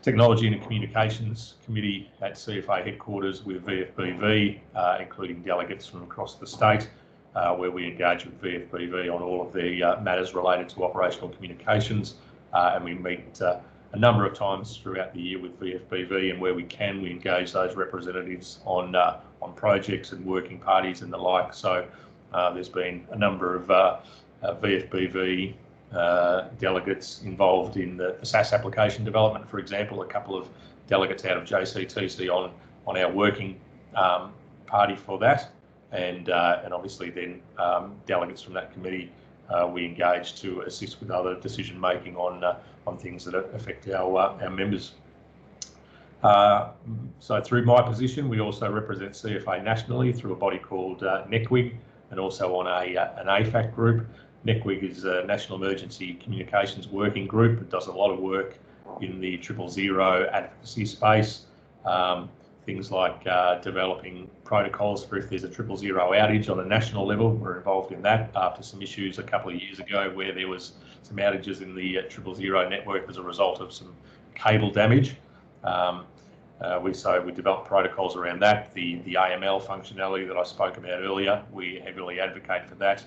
Technology and Communications Committee at CFA headquarters with VFBV, including delegates from across the state, where we engage with VFBV on all of the matters related to operational communications, and we meet a number of times throughout the year with VFBV, and where we can, we engage those representatives on projects and working parties and the like. So there's been a number of VFBV delegates involved in the SaaS application development, for example, a couple of delegates out of JCTC on our working party for that, and obviously then delegates from that committee we engage to assist with other decision making on things that affect our members. So through my position, we also represent CFA nationally through a body called NECWIG, and also on an AFAC group. NECWIG is a National Emergency Communications Working Group. It does a lot of work in the 000 advocacy space, things like developing protocols for if there's a 000 outage on a national level. We're involved in that after some issues a couple of years ago where there was some outages in the 000 network as a result of some cable damage. We developed protocols around that. The AML functionality that I spoke about earlier, we heavily advocate for that.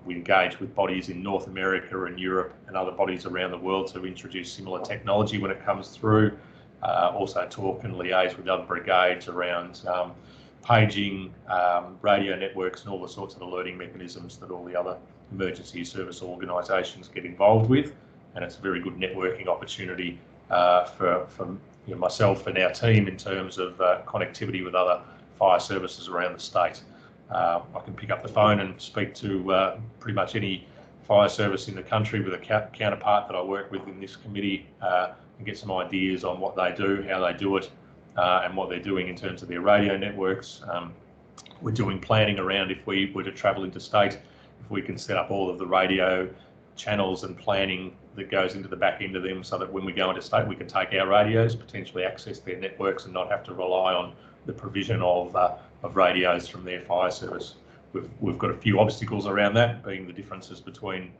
We engage with bodies in North America and Europe and other bodies around the world to introduce similar technology when it comes through. Also talk and liaise with other brigades around paging, radio networks and all the sorts of alerting mechanisms that all the other emergency service organisations get involved with. And it's a very good networking opportunity for myself and our team in terms of connectivity with other fire services around the state. I can pick up the phone and speak to pretty much any fire service in the country with a counterpart that I work with in this committee and get some ideas on what they do, how they do it, and what they're doing in terms of their radio networks. We're doing planning around if we were to travel interstate, if we can set up all of the radio channels and planning that goes into the back end of them so that when we go interstate we can take our radios, potentially access their networks and not have to rely on the provision of radios from their fire service. We've got a few obstacles around that, being the differences between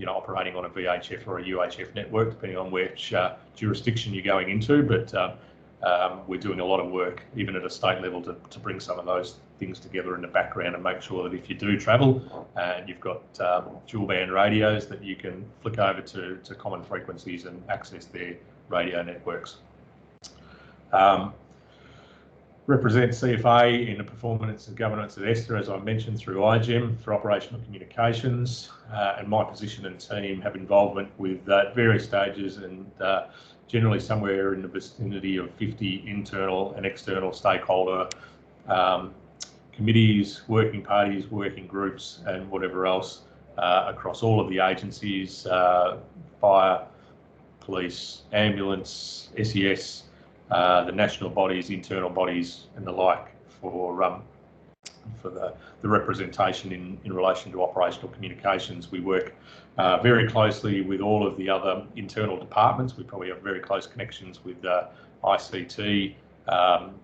operating on a VHF or a UHF network, depending on which jurisdiction you're going into, but we're doing a lot of work, even at a state level, to bring some of those things together in the background and make sure that if you do travel and you've got dual band radios, that you can flick over to common frequencies and access their radio networks. Represent CFA in the performance and governance at ESTA, as I mentioned, through IGEM for operational communications, and my position and team have involvement with various stages and generally somewhere in the vicinity of 50 internal and external stakeholder committees, working parties, working groups, and whatever else across all of the agencies, fire, police, ambulance, SES, the national bodies, internal bodies, and the like for the representation in relation to operational communications. We work very closely with all of the other internal departments. We probably have very close connections with ICT,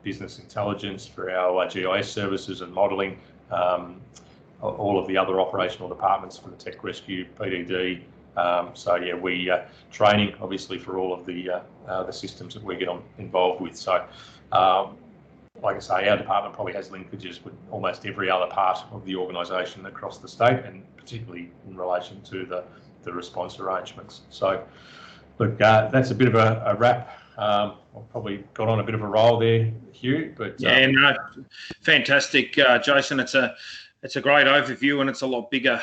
business intelligence for our GIS services and modelling, all of the other operational departments for the tech rescue, PDD. We training obviously for all of the systems that we get involved with. So, like I say, our department probably has linkages with almost every other part of the organisation across the state, and particularly in relation to the response arrangements. So, look, that's a bit of a wrap. I've probably got on a bit of a roll there, Hugh. But fantastic, Jason. It's a great overview, and it's a lot bigger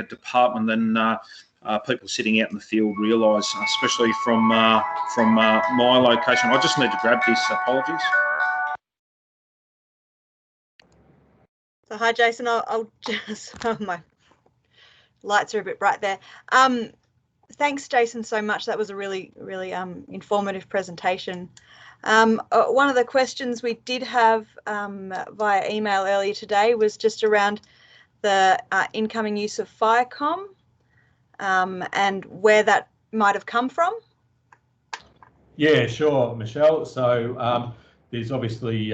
department than people sitting out in the field realise, especially from my location. I just need to grab this. Apologies. So hi, Jason. I'll just my lights are a bit bright there. Thanks, Jason, so much. That was a really informative presentation. One of the questions we did have via email earlier today was just around the incoming use of FireCom and where that might have come from. Yeah, sure, Michelle. So there's obviously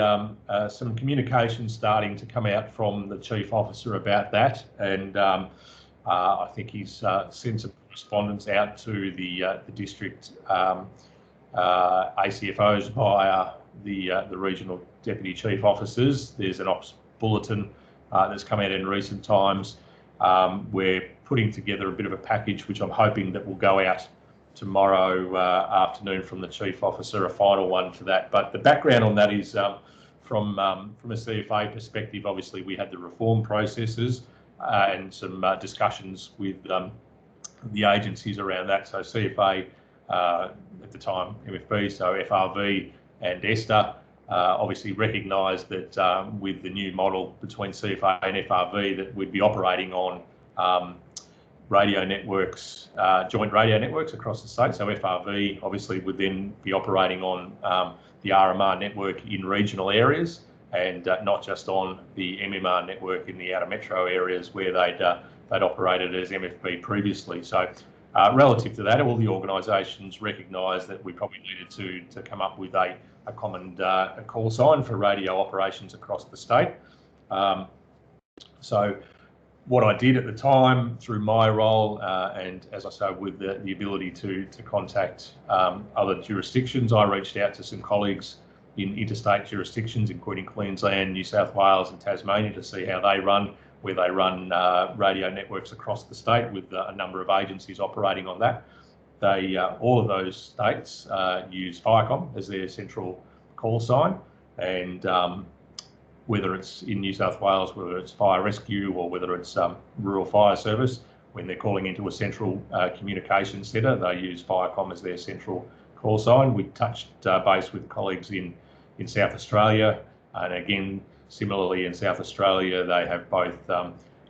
some communication starting to come out from the Chief Officer about that, and I think he's sent some correspondence out to the district ACFOs via the regional deputy chief officers. There's an ops bulletin that's come out in recent times. We're putting together a bit of a package which I'm hoping that will go out tomorrow afternoon from the chief officer, a final one for that. But the background on that is from a CFA perspective, obviously we had the reform processes and some discussions with the agencies around that. So CFA at the time, MFB, so FRV and ESTA obviously recognised that with the new model between CFA and FRV that we'd be operating on radio networks, joint radio networks across the state. So FRV obviously would then be operating on the RMR network in regional areas and not just on the MMR network in the outer metro areas where they'd operated as MFB previously. So relative to that, all the organisations recognised that we probably needed to come up with a common call sign for radio operations across the state. So what I did at the time through my role, and as I say, with the ability to contact other jurisdictions, I reached out to some colleagues in interstate jurisdictions, including Queensland, New South Wales and Tasmania, to see how they run, where they run radio networks across the state with a number of agencies operating on that. They all of those states use FireCom as their central call sign, and whether it's in New South Wales, whether it's fire rescue or whether it's rural fire service, when they're calling into a central communications centre, they use FireCom as their central call sign. We touched base with colleagues in South Australia, and again, similarly in South Australia, they have both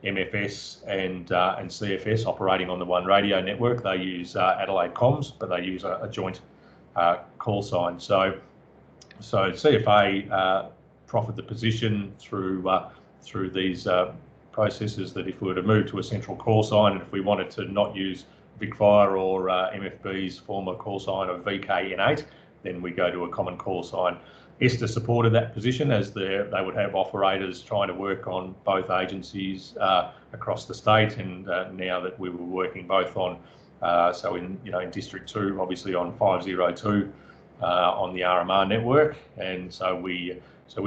MFS and CFS operating on the one radio network. They use Adelaide Comms, but they use a joint call sign. So CFA proffered the position through these processes that if we were to move to a central call sign, and if we wanted to not use Vic Fire or MFB's former call sign of VKN8, then we go to a common call sign. ESTA supported that position, as they would have operators trying to work on both agencies across the state, and now that we were working both on, so in District 2, obviously on 502 on the RMR network, and so we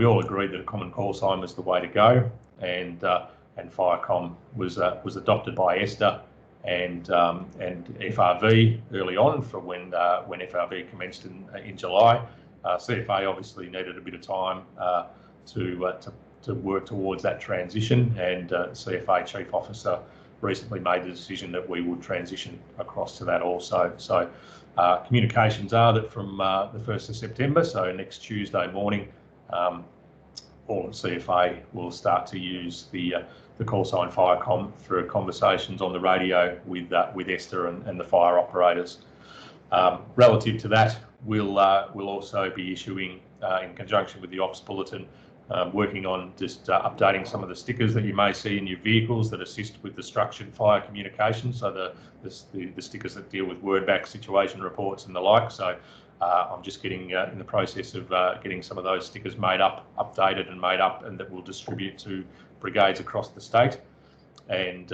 all agreed that a common call sign was the way to go, and FireCom was adopted by ESTA and FRV early on, from when FRV commenced in July. CFA obviously needed a bit of time to work towards that transition, and CFA Chief Officer recently made the decision that we would transition across to that also. So communications are that from the 1st of September, so next Tuesday morning, all of CFA will start to use the call sign FireCom through conversations on the radio with ESTA and the fire operators. Relative to that, we'll also be issuing, in conjunction with the Ops Bulletin, working on just updating some of the stickers that you may see in your vehicles that assist with the structured fire communication. So the stickers that deal with word-back situation reports and the like. So I'm just getting in the process of getting some of those stickers made up, updated and made up, and that we'll distribute to brigades across the state. And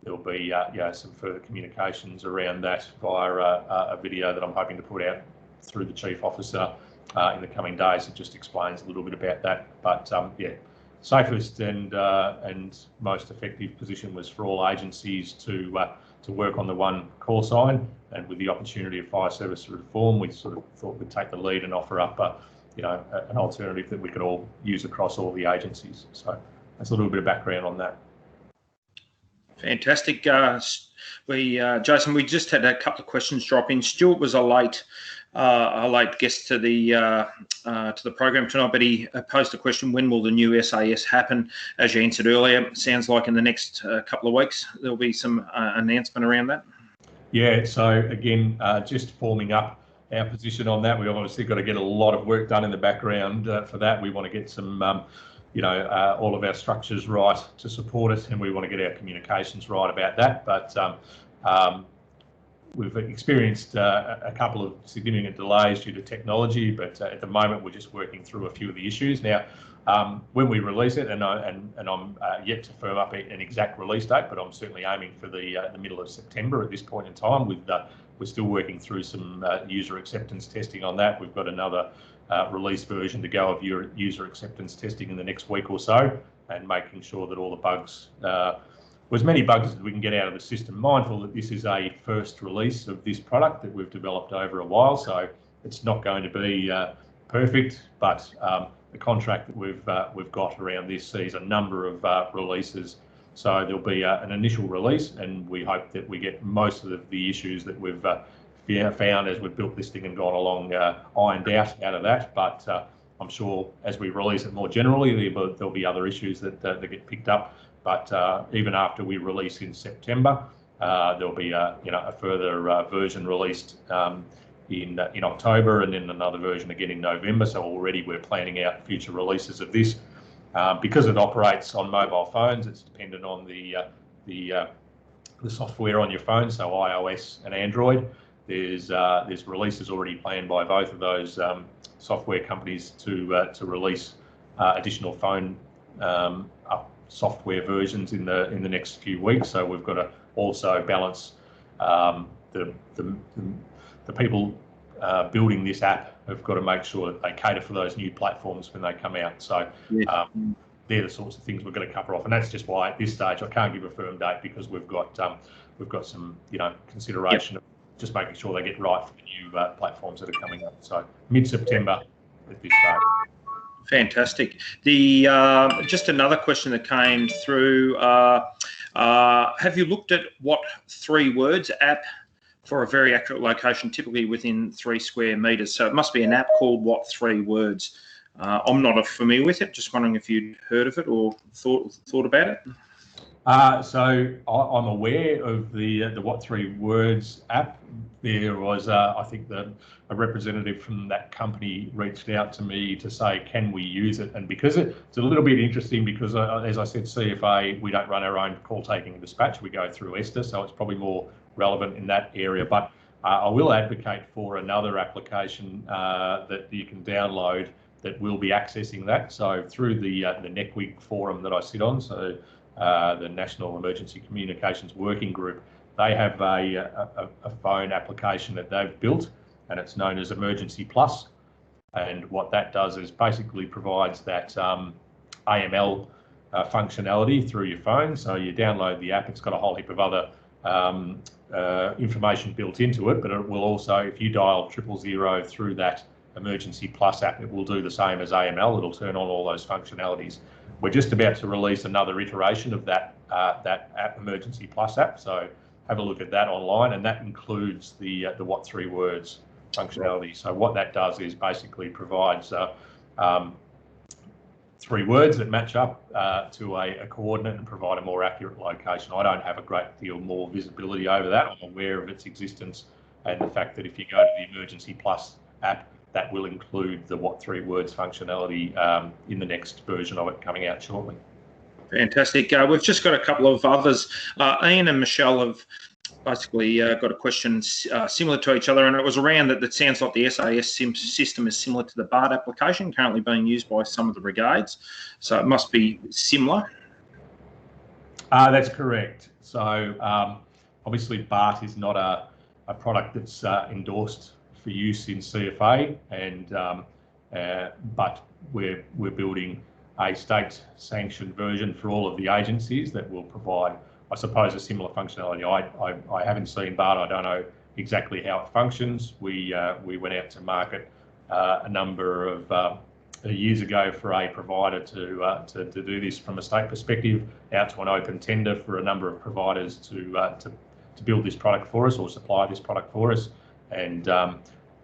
there'll be some further communications around that via a video that I'm hoping to put out through the Chief Officer in the coming days. It just explains a little bit about that. But safest and most effective position was for all agencies to work on the one call sign, and with the opportunity of fire service reform, we sort of thought we'd take the lead and offer up an alternative that we could all use across all the agencies. So that's a little bit of background on that. Fantastic. Jason, we just had a couple of questions drop in. Stuart was a late a late guest to the program tonight, but he posed a question: when will the new SAS happen? As you answered earlier, sounds like in the next couple of weeks there'll be some announcement around that. Yeah. So again, just forming up our position on that. We've obviously got to get a lot of work done in the background for that. We want to get some, all of our structures right to support it, and we want to get our communications right about that. But we've experienced a couple of significant delays due to technology, but at the moment we're just working through a few of the issues. Now, when we release it, and I'm yet to firm up an exact release date, but I'm certainly aiming for the middle of September at this point in time. We're still working through some user acceptance testing on that. We've got another release version to go of user acceptance testing in the next week or so, and making sure that all the bugs, as many bugs as we can get out of the system, mindful that this is a first release of this product that we've developed over a while, so it's not going to be perfect, but the contract that we've got around this sees a number of releases. So there'll be an initial release, and we hope that we get most of the issues that we've found as we've built this thing and gone along ironed out of that. But I'm sure as we release it more generally, there'll be other issues that get picked up. But even after we release in September, there'll be a further version released in October, and then another version again in November. So already we're planning out future releases of this. Because it operates on mobile phones, it's dependent on the software on your phone, so iOS and Android. There's releases already planned by both of those software companies to release additional phone software versions in the next few weeks. So we've got to also balance the people building this app have got to make sure that they cater for those new platforms when they come out. So they're the sorts of things we're going to cover off, and that's just why at this stage I can't give a firm date, because we've got some consideration of just making sure they get right for the new platforms that are coming up. So mid-September at this stage. Fantastic. Just another question that came through. Have you looked at what 3 words app for a very accurate location, typically within 3 square meters? So it must be an app called What 3 Words. I'm not familiar with it. Just wondering if you'd heard of it or thought about it. So I'm aware of the What 3 Words app. There was, I think, a representative from that company reached out to me to say, can we use it? And because it's a little bit interesting, because as I said, CFA, we don't run our own call taking and dispatch. We go through ESTA, so it's probably more relevant in that area. But I will advocate for another application that you can download that will be accessing that. So through the NECWIG forum that I sit on, so the National Emergency Communications Working Group, they have a phone application that they've built, and it's known as Emergency Plus. And what that does is basically provides that AML functionality through your phone. So you download the app, it's got a whole heap of other information built into it, but it will also, if you dial 000 through that Emergency Plus app, it will do the same as AML. It'll turn on all those functionalities. We're just about to release another iteration of that app, Emergency Plus app. So have a look at that online, and that includes the What 3 Words functionality. So what that does is basically provides 3 words that match up to a coordinate and provide a more accurate location. I don't have a great deal more visibility over that. I'm aware of its existence and the fact that if you go to the Emergency Plus app, that will include the What 3 Words functionality in the next version of it coming out shortly. Fantastic. We've just got a couple of others. Ian and Michelle have basically got a question similar to each other, and it was around that it sounds like the SAS system is similar to the BART application currently being used by some of the brigades. So it must be similar. That's correct. So obviously BART is not a product that's endorsed for use in CFA, and but we're building a state-sanctioned version for all of the agencies that will provide, I suppose, a similar functionality. I haven't seen BART. I don't know exactly how it functions. We went out to market a number of years ago for a provider to do this from a state perspective, out to an open tender for a number of providers to build this product for us or supply this product for us. And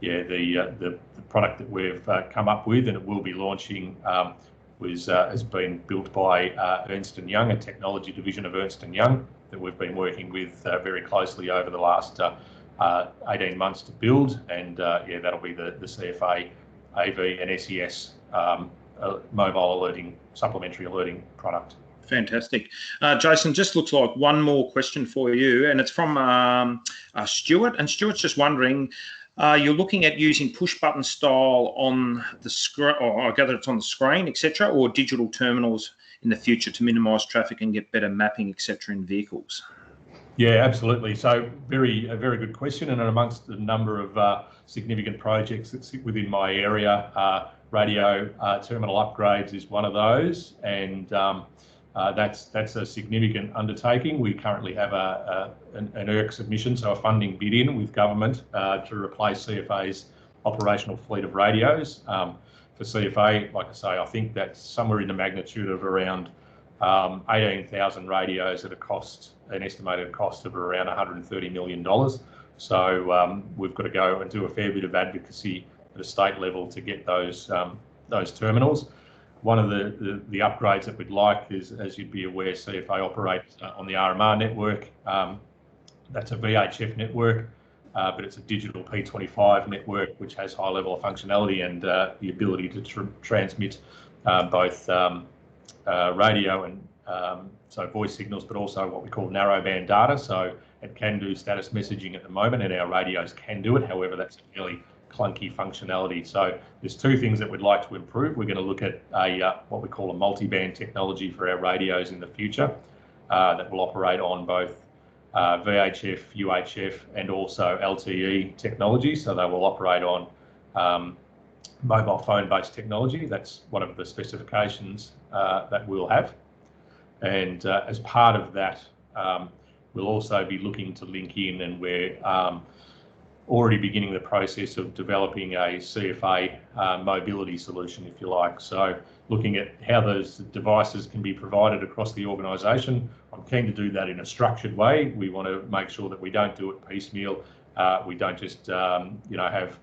the product that we've come up with, and it will be launching, has been built by Ernst & Young, a technology division of Ernst & Young that we've been working with very closely over the last 18 months to build, and that'll be the CFA AV and SES mobile alerting, supplementary alerting product. Fantastic. Jason, just looks like one more question for you, and it's from Stuart. And Stuart's just wondering, you're looking at using push button style on the screen, or I gather it's on the screen, etc., or digital terminals in the future to minimise traffic and get better mapping, etc., in vehicles? Yeah, absolutely. So a very good question, and amongst the number of significant projects that sit within my area, radio terminal upgrades is one of those, and that's a significant undertaking. We currently have an ERC submission, so a funding bid in with government to replace CFA's operational fleet of radios. For CFA, like I say, I think that's somewhere in the magnitude of around 18,000 radios at an estimated cost of around $130 million. So we've got to go and do a fair bit of advocacy at a state level to get those terminals. One of the upgrades that we'd like is, as you'd be aware, CFA operates on the RMR network. That's a VHF network, but it's a digital P25 network, which has high level of functionality and the ability to transmit both radio and so voice signals, but also what we call narrowband data. So it can do status messaging at the moment, and our radios can do it. However, that's a fairly clunky functionality. So there's two things that we'd like to improve. We're going to look at what we call a multi-band technology for our radios in the future that will operate on both VHF, UHF, and also LTE technology. So they will operate on mobile phone-based technology. That's one of the specifications that we'll have. And as part of that, we'll also be looking to link in, and we're already beginning the process of developing a CFA mobility solution, if you like. So looking at how those devices can be provided across the organisation. I'm keen to do that in a structured way. We want to make sure that we don't do it piecemeal. We don't just have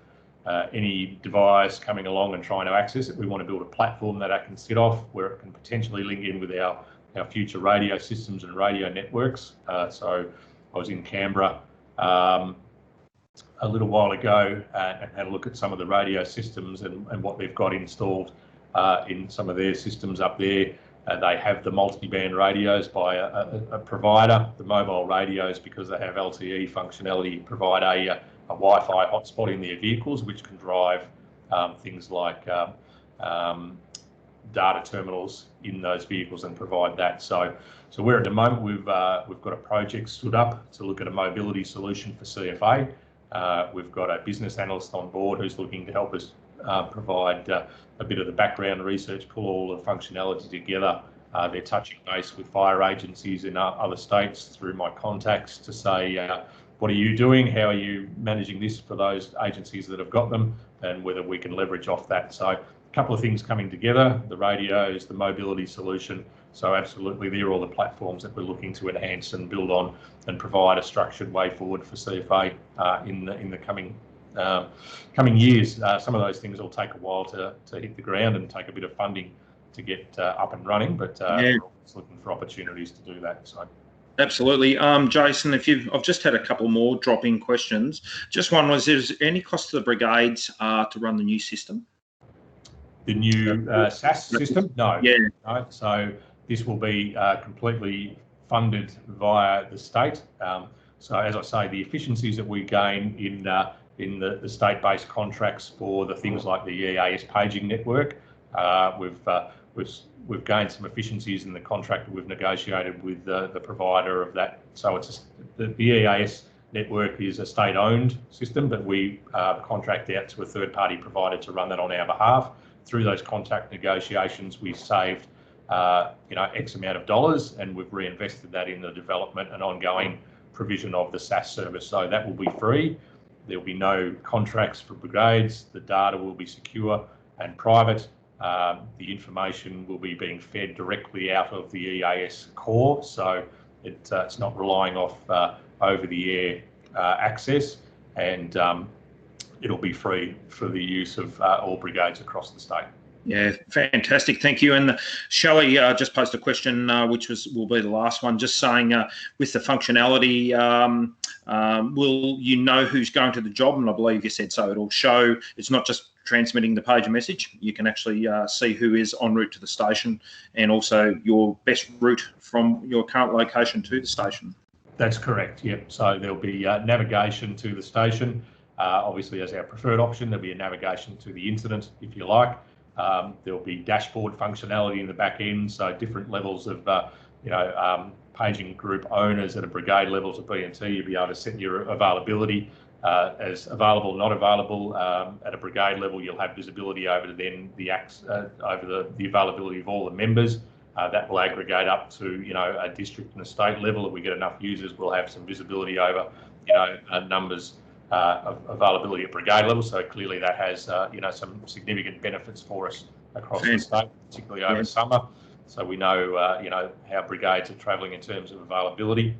any device coming along and trying to access it. We want to build a platform that I can sit off, where it can potentially link in with our future radio systems and radio networks. So I was in Canberra a little while ago and had a look at some of the radio systems and what they've got installed in some of their systems up there. They have the multi-band radios by a provider. The mobile radios, because they have LTE functionality, provide a Wi-Fi hotspot in their vehicles, which can drive things like data terminals in those vehicles and provide that. So we're at the moment, we've got a project stood up to look at a mobility solution for CFA. We've got a business analyst on board who's looking to help us provide a bit of the background research, pull all the functionality together. They're touching base with fire agencies in other states through my contacts to say, what are you doing? How are you managing this for those agencies that have got them, and whether we can leverage off that. So a couple of things coming together, the radios, the mobility solution. So absolutely, they're all the platforms that we're looking to enhance and build on and provide a structured way forward for CFA in the coming years. Some of those things will take a while to hit the ground and take a bit of funding to get up and running, but we're always looking for opportunities to do that. So. Absolutely. Jason, I've just had a couple more drop-in questions. Just one was, is there any cost to the brigades to run the new system? The new SAS system? No. Yeah. No. So this will be completely funded via the state. So as I say, the efficiencies that we gain in the state-based contracts for the things like the Eas Paging network, we've gained some efficiencies in the contract that we've negotiated with the provider of that. So the Eas network is a state-owned system, but we contract out to a third-party provider to run that on our behalf. Through those contract negotiations, we saved X amount of dollars, and we've reinvested that in the development and ongoing provision of the SAS service. So that will be free. There will be no contracts for brigades. The data will be secure and private. The information will be being fed directly out of the EAS core, so it's not relying off over-the-air access. And it'll be free for the use of all brigades across the state. Yeah, fantastic. Thank you. And Shelley just posed a question, which will be the last one, just saying with the functionality, will you know who's going to the job? And I believe you said so. It'll show, it's not just transmitting the pager message. You can actually see who is en route to the station and also your best route from your current location to the station. That's correct, yep. So there'll be navigation to the station. Obviously, as our preferred option, there'll be a navigation to the incident, if you like. There'll be dashboard functionality in the back end, so different levels of, paging group owners at a brigade level to B&T. You'll be able to set your availability as available, not available. At a brigade level, you'll have visibility over then over the availability of all the members. That will aggregate up to, a district and a state level. If we get enough users, we'll have some visibility over, numbers of availability at brigade level. So clearly that has, some significant benefits for us across the state, particularly over summer. So we know, how brigades are travelling in terms of availability.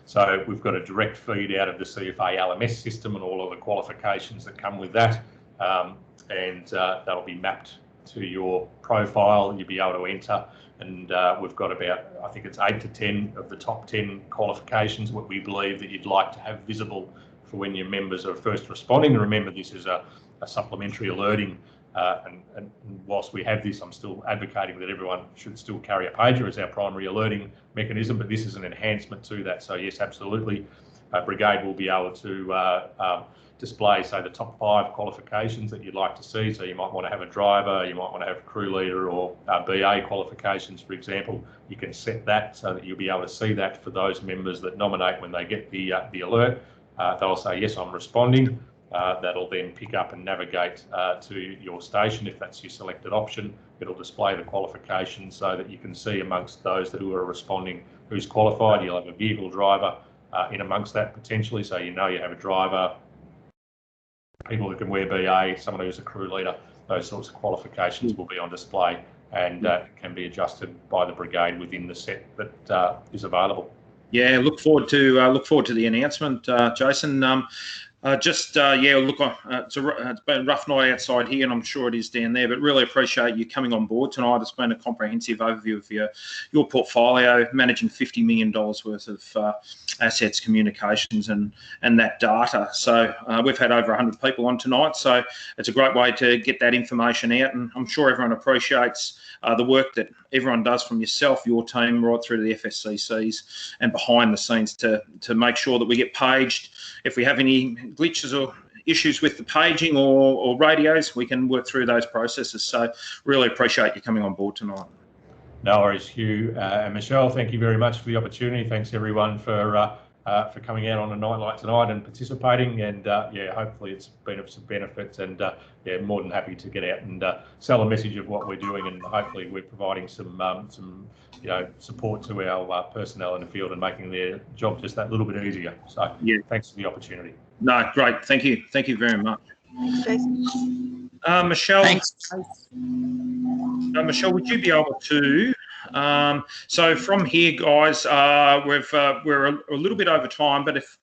So we've got a direct feed out of the CFA LMS system and all of the qualifications that come with that. And that'll be mapped to your profile. You'll be able to enter. And we've got about, I think it's 8 to 10 of the top 10 qualifications, what we believe that you'd like to have visible for when your members are first responding. And remember, this is a supplementary alerting. And whilst we have this, I'm still advocating that everyone should still carry a pager as our primary alerting mechanism, but this is an enhancement to that. So yes, absolutely, brigade will be able to display, say, the top 5 qualifications that you'd like to see. So you might want to have a driver, you might want to have a crew leader or BA qualifications, for example. You can set that so that you'll be able to see that for those members that nominate when they get the alert. They'll say, yes, I'm responding. That'll then pick up and navigate to your station if that's your selected option. It'll display the qualifications so that you can see amongst those who are responding who's qualified. You'll have a vehicle driver in amongst that potentially, so you know you have a driver, people who can wear BA, someone who's a crew leader. Those sorts of qualifications will be on display and can be adjusted by the brigade within the set that is available. Yeah, look forward to the announcement, Jason. Look, it's been a rough night outside here, and I'm sure it is down there, but really appreciate you coming on board tonight. It's been a comprehensive overview of your portfolio, managing $50 million worth of assets, communications, and that data. So we've had over 100 people on tonight, so it's a great way to get that information out, and I'm sure everyone appreciates the work that everyone does from yourself, your team, right through to the FSCCs and behind the scenes to make sure that we get paged. If we have any glitches or issues with the paging or radios, we can work through those processes. So really appreciate you coming on board tonight. No worries, Hugh and Michelle. Thank you very much for the opportunity. Thanks everyone for coming out on a night like tonight and participating. And hopefully it's been of some benefit. And more than happy to get out and sell a message of what we're doing. And hopefully we're providing some support to our personnel in the field and making their job just that little bit easier. So thanks for the opportunity. No, great. Thank you. Thank you very much. Thanks, Jason. Michelle. Thanks. Michelle, would you be able to? So from here, guys, we're a little bit over time, but if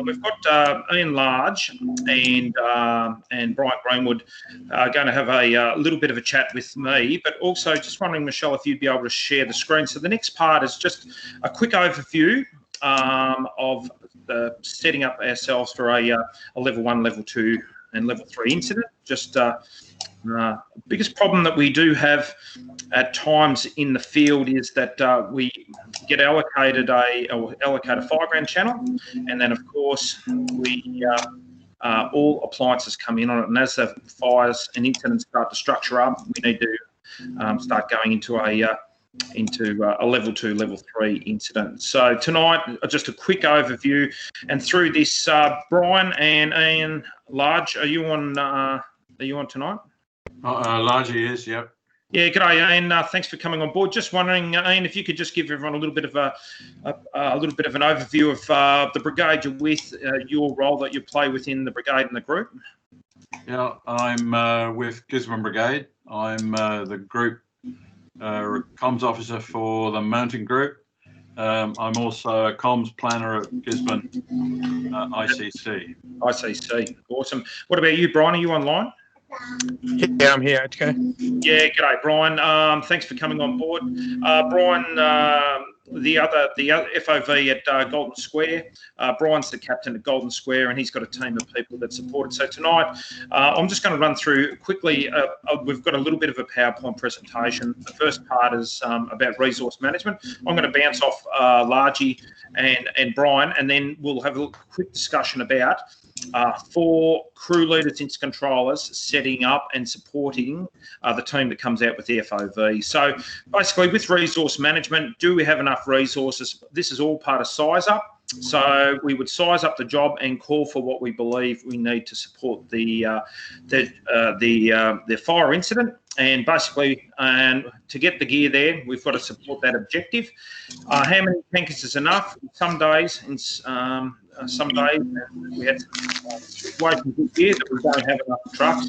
we've got Ian Large and Bryan Greenwood going to have a little bit of a chat with me, but also just wondering, Michelle, if you'd be able to share the screen. So the next part is just a quick overview of the setting up ourselves for a level 1, level 2, and level 3 incident. Just biggest problem that we do have at times in the field is that we get allocated allocate a fireground channel, and then of course we all appliances come in on it, and as the fires and incidents start to structure up, we need to start going into a level 2, level 3 incident. So tonight, just a quick overview, and through this, Bryan and Ian Large, are you on tonight? Largely is, yep. Yeah, g'day, Ian. Thanks for coming on board. Just wondering, Ian, if you could just give everyone a little bit of an overview of the brigade you're with, your role that you play within the brigade and the group. Yeah, I'm with Gisborne Brigade. I'm the group comms officer for the mountain group. I'm also a comms planner at Gisborne ICC. ICC, awesome. What about you, Bryan? Are you online? Yeah, I'm here. Okay. Yeah, g'day, Bryan. Thanks for coming on board. Bryan, the other FOV at Golden Square. Bryan's the captain at Golden Square, and he's got a team of people that support it. So tonight, I'm just going to run through quickly. We've got a little bit of a PowerPoint presentation. The first part is about resource management. I'm going to bounce off Largie and Bryan, and then we'll have a quick discussion about for crew leaders, incident controllers, setting up and supporting the team that comes out with the FOV. So basically with resource management, do we have enough resources? This is all part of size up. So we would size up the job and call for what we believe we need to support the fire incident. And basically, to get the gear there, we've got to support that objective. How many tankers is enough? Some days we had situations this year that we don't have enough trucks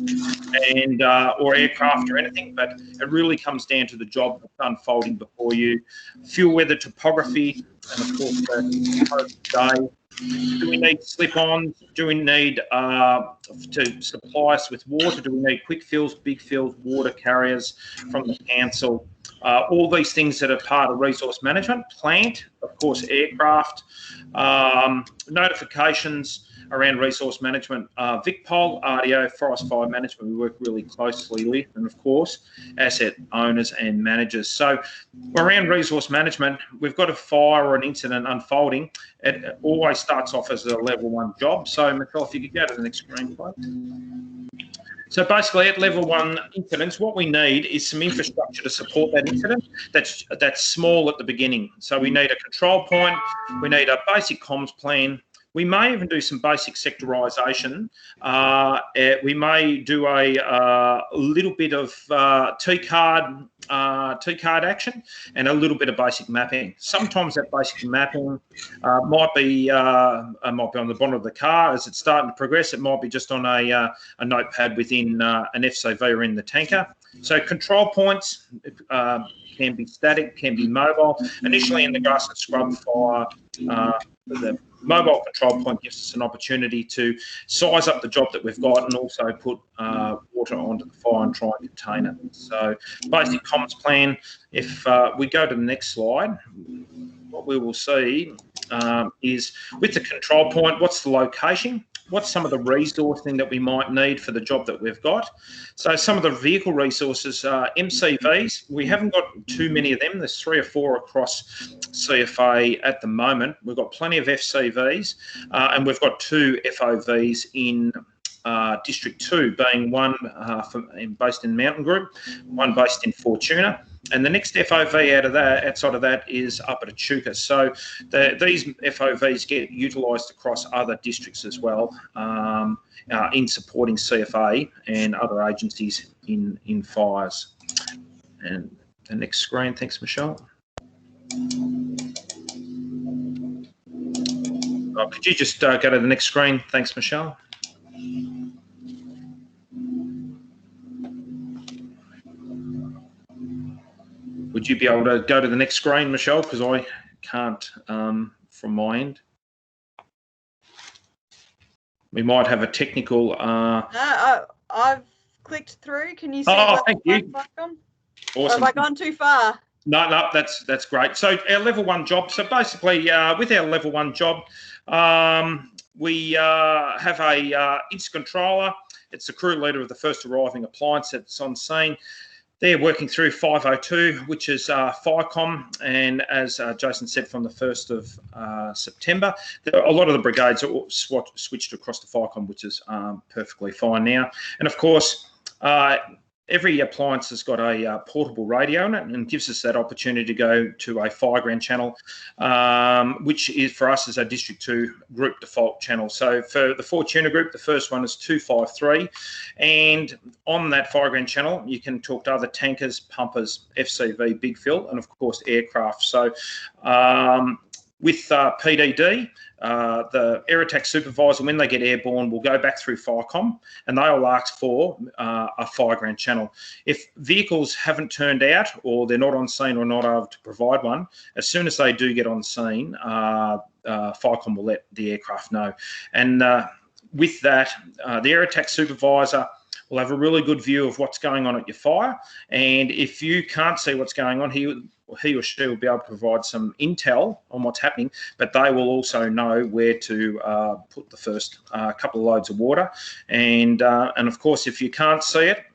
and or aircraft or anything, but it really comes down to the job that's unfolding before you. Fuel weather topography, and of course the day. Do we need slip-ons? Do we need to supply us with water? Do we need quick fills, big fills, water carriers from the council? All these things that are part of resource management. Plant, of course, aircraft, notifications around resource management, VicPol, RDO, forest fire management, we work really closely with, and of course, asset owners and managers. So around resource management, we've got a fire or an incident unfolding. It always starts off as a level 1 job. So Michelle, if you could go to the next screen, please. So basically at level 1 incidents, what we need is some infrastructure to support that incident that's small at the beginning. So we need a control point, we need a basic comms plan. We may even do some basic sectorization. We may do a little bit of T-card action and a little bit of basic mapping. Sometimes that basic mapping might be on the bottom of the car as it's starting to progress. It might be just on a notepad within an FCV or in the tanker. So control points can be static, can be mobile. Initially in the grass and scrub fire, the mobile control point gives us an opportunity to size up the job that we've got and also put water onto the fire and try and contain it. So basic comms plan. If we go to the next slide, what we will see is with the control point, what's the location? What's some of the resourcing that we might need for the job that we've got? So some of the vehicle resources, MCVs, we haven't got too many of them. There's 3 or 4 across CFA at the moment. We've got plenty of FCVs and we've got 2 FOVs in District 2, being one based in Mountain Group, one based in Fortuna. And the next FOV outside of that is up at Echuca. So these FOVs get utilised across other districts as well in supporting CFA and other agencies in fires. And the next screen, thanks, Michelle. Could you just go to the next screen? Thanks, Michelle. Would you be able to go to the next screen, Michelle? Because I can't from my end. We might have a technical. No, I've clicked through. Can you see? Oh, thank you. Awesome. Or have I gone too far? No, that's great. So our level 1 job. So basically, with our level 1 job, we have a incident controller. It's the crew leader of the first arriving appliance that's on scene. They're working through 502, which is FIRECOM, and as Jason said, from the 1st of September, a lot of the brigades are switched across to FIRECOM, which is perfectly fine now. And of course, every appliance has got a portable radio in it and gives us that opportunity to go to a fireground channel, which is for us is a District 2 group default channel. So for the Fortuna group, the first one is 253. And on that fireground channel, you can talk to other tankers, pumpers, FCV, big fill, and of course, aircraft. So with PDD, the air attack supervisor, when they get airborne, will go back through FICOM and they'll ask for a fire ground channel. If vehicles haven't turned out or they're not on scene or not able to provide one, as soon as they do get on scene, FICOM will let the aircraft know. And with that, the air attack supervisor will have a really good view of what's going on at your fire. And if you can't see what's going on, he or she will be able to provide some intel on what's happening, but they will also know where to put the first couple of loads of water. And of course, if you can't see it,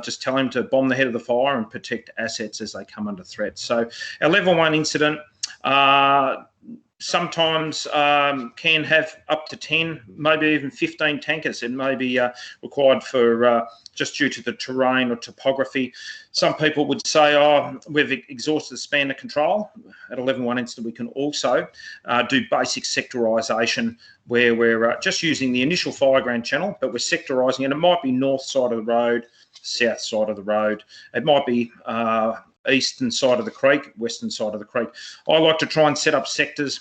just tell him to bomb the head of the fire and protect assets as they come under threat. So our level 1 incident sometimes can have up to 10, maybe even 15 tankers. It may be required for just due to the terrain or topography. Some people would say, oh, we've exhausted the span of control. At a level 1 incident, we can also do basic sectorisation where we're just using the initial fire ground channel, but we're sectorising, and it might be north side of the road, south side of the road. It might be eastern side of the creek, western side of the creek. I like to try and set up sectors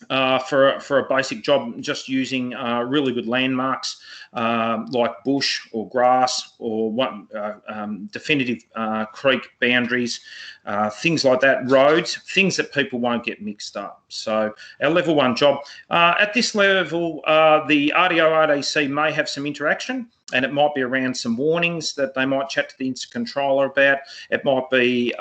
for a basic job, just using really good landmarks like bush or grass or definitive creek boundaries, things like that, roads, things that people won't get mixed up. So our level 1 job. At this level, the RDO, RDC may have some interaction, and it might be around some warnings that they might chat to the incident controller about. It might be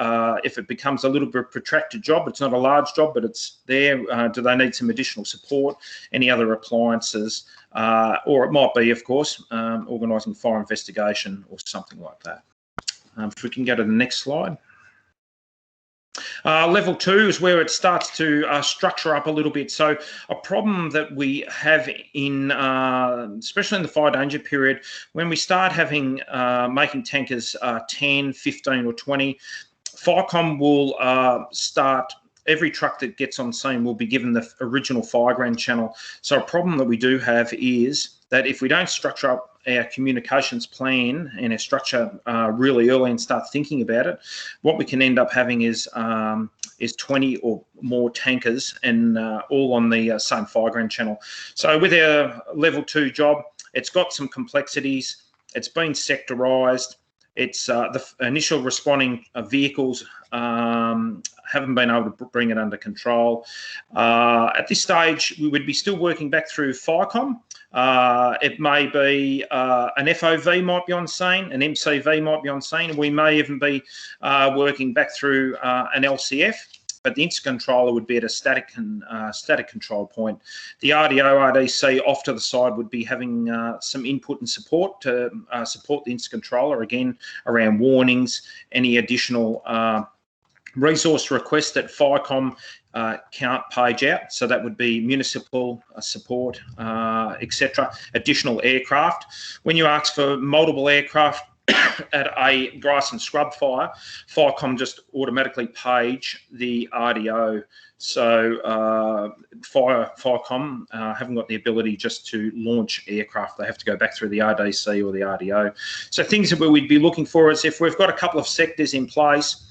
if it becomes a little bit protracted job, it's not a large job, but it's there. Do they need some additional support? Any other appliances? Or it might be, of course, organising fire investigation or something like that. If we can go to the next slide. Level 2 is where it starts to structure up a little bit. So a problem that we have in, especially in the fire danger period, when we start having making tankers 10, 15 or 20, FICOM will start, every truck that gets on scene will be given the original fire ground channel. So a problem that we do have is that if we don't structure up our communications plan and our structure really early and start thinking about it, what we can end up having is 20 or more tankers and all on the same fire ground channel. So with our level 2 job, it's got some complexities. It's been sectorised. It's the initial responding vehicles haven't been able to bring it under control. At this stage, we would be still working back through FICOM. It may be an FOV might be on scene, an MCV might be on scene. We may even be working back through an LCF, but the incident controller would be at a static control point. The RDO, RDC off to the side would be having some input and support to support the incident controller, again, around warnings, any additional resource requests that FICOM can't page out. So that would be municipal support, etc. Additional aircraft. When you ask for multiple aircraft at a grass and scrub fire, FICOM just automatically page the RDO. So FICOM haven't got the ability just to launch aircraft. They have to go back through the RDC or the RDO. So things that we'd be looking for is if we've got a couple of sectors in place,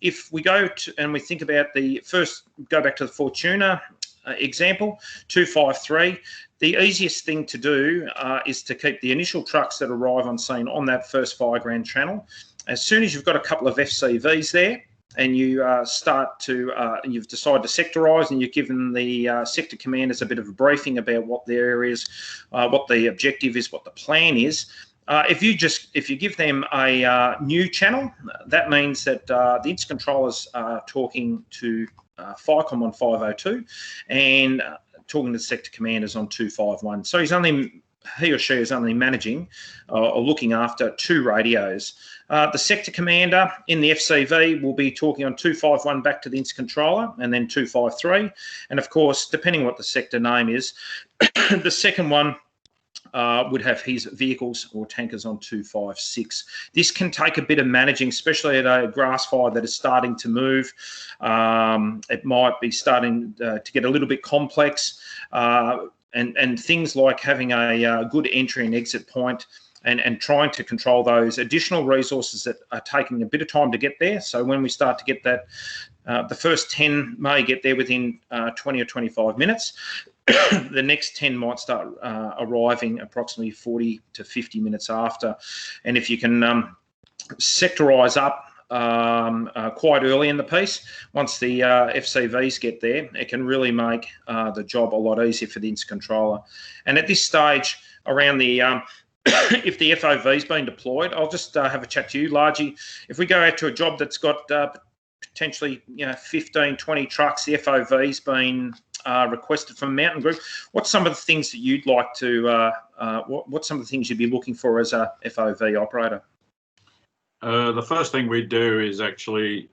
if we go to, and we think about the first, go back to the Fortuna example, 253, the easiest thing to do is to keep the initial trucks that arrive on scene on that first fire ground channel. As soon as you've got a couple of FCVs there, and you start to, and you've decided to sectorise, and you've given the sector commanders a bit of a briefing about what their area is, what the objective is, what the plan is. If you give them a new channel, that means that the incident controllers are talking to FICOM on 502 and talking to the sector commanders on 251. So he or she is only managing or looking after 2 radios. The sector commander in the FCV will be talking on 251 back to the incident controller, and then 253. And of course, depending what the sector name is, the second one would have his vehicles or tankers on 256. This can take a bit of managing, especially at a grass fire that is starting to move. It might be starting to get a little bit complex, and things like having a good entry and exit point. and trying to control those additional resources that are taking a bit of time to get there. So when we start to get that, the first 10 may get there within 20 or 25 minutes. The next 10 might start arriving approximately 40 to 50 minutes after. And if you can sectorise up quite early in the piece, once the FCVs get there, it can really make the job a lot easier for the incident controller. And at this stage, around the if the FOV's been deployed, I'll just have a chat to you, Largy. If we go out to a job that's got potentially 15, 20 trucks, the FOV's been requested from a mountain group, what's some of the things that you'd like to, what's some of the things you'd be looking for as a FOV operator? The first thing we do is actually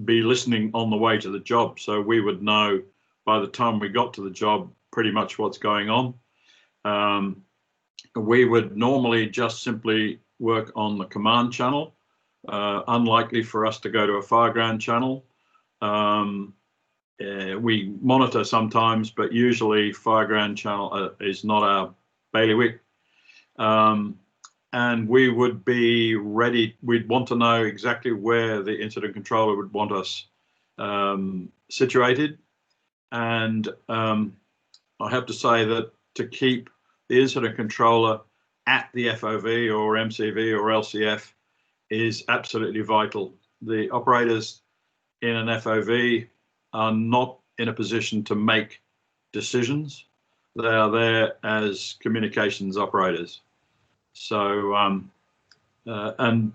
be listening on the way to the job, so we would know by the time we got to the job pretty much what's going on. We would normally just simply work on the command channel, unlikely for us to go to a fireground channel. We monitor sometimes, but usually fireground channel is not our bailiwick. And we would be ready. We'd want to know exactly where the incident controller would want us situated. And I have to say that to keep the incident controller at the FOV or MCV or LCF is absolutely vital. The operators in an FOV are not in a position to make decisions. They are there as communications operators. So, and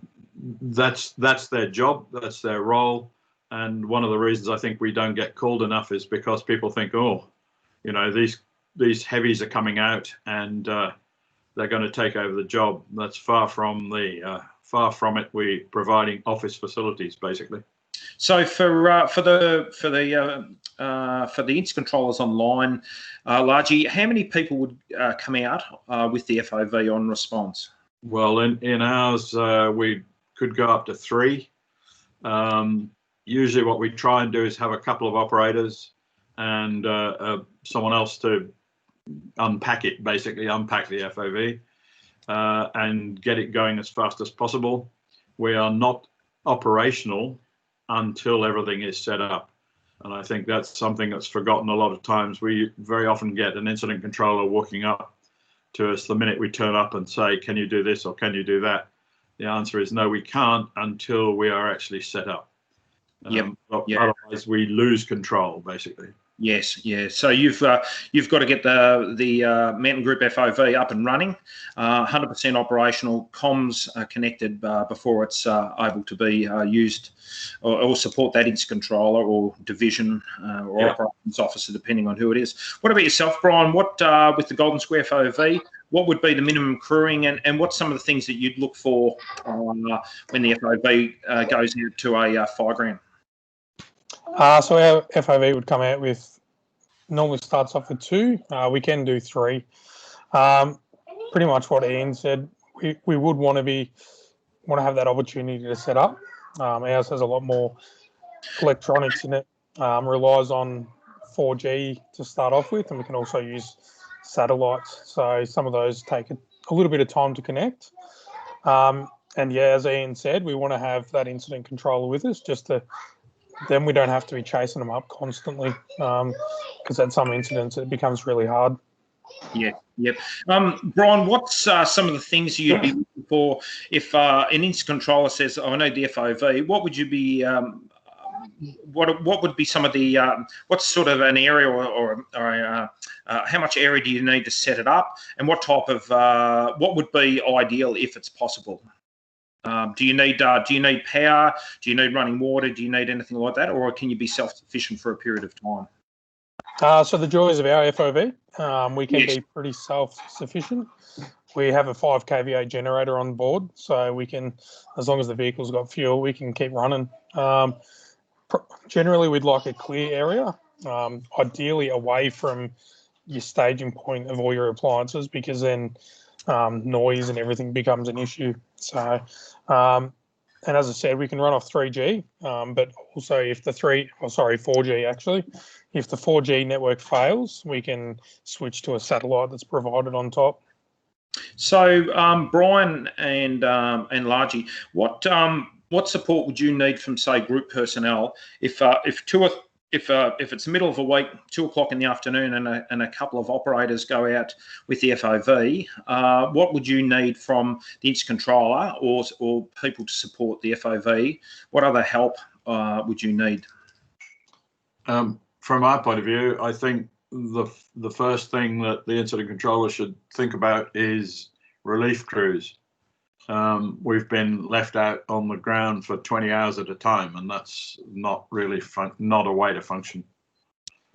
that's their job, that's their role. And one of the reasons I think we don't get called enough is because people think, oh, these heavies are coming out and they're going to take over the job. That's far from it. We're providing office facilities basically. So for the incident controllers online, Largy, how many people would come out with the FOV on response? Well, in ours, we could go up to 3. Usually what we try and do is have a couple of operators and someone else to unpack it, basically unpack the FOV and get it going as fast as possible. We are not operational until everything is set up. And I think that's something that's forgotten a lot of times. We very often get an incident controller walking up to us the minute we turn up and say, can you do this or can you do that? The answer is no, we can't until we are actually set up. Otherwise we lose control basically. Yes, yeah. So you've got to get the mountain group FOV up and running, 100% operational, comms connected before it's able to be used or support that incident controller or division or operations officer, depending on who it is. What about yourself, Bryan? What with the Golden Square FOV? What would be the minimum crewing, and what's some of the things that you'd look for when the FOV goes out to a fireground? So our FOV would come out with, normally starts off with 2. We can do 3. Pretty much what Ian said. We would want to have that opportunity to set up. Ours has a lot more electronics in it. Relies on 4G to start off with, and we can also use satellites. So some of those take a little bit of time to connect. And yeah, as Ian said, we want to have that incident controller with us just to. Then we don't have to be chasing them up constantly because at some incidents it becomes really hard. Yeah, yep. Bryan, what's some of the things you'd be looking for if an incident controller says, "Oh, I need the FOV"? What would you be? What would be some of the? What's sort of an area or how much area do you need to set it up? And what type of what would be ideal if it's possible? Do you need power? Do you need running water? Do you need anything like that, or can you be self-sufficient for a period of time? So the joys of our FOV, we can be pretty self-sufficient. We have a 5 kVA generator on board, so we can, as long as the vehicle's got fuel, we can keep running. Generally, we'd like a clear area, ideally away from your staging point of all your appliances, because then noise and everything becomes an issue. So, and as I said, we can run off 3G, but also if the 4G actually, if the 4G network fails, we can switch to a satellite that's provided on top. So, Bryan and Largie, what support would you need from, say, group personnel if it's the middle of a week, 2 o'clock in the afternoon, and a couple of operators go out with the FOV? What would you need from the incident controller or people to support the FOV? What other help would you need? From our point of view, I think the first thing that the incident controller should think about is relief crews. We've been left out on the ground for 20 hours at a time, and that's not really not a way to function.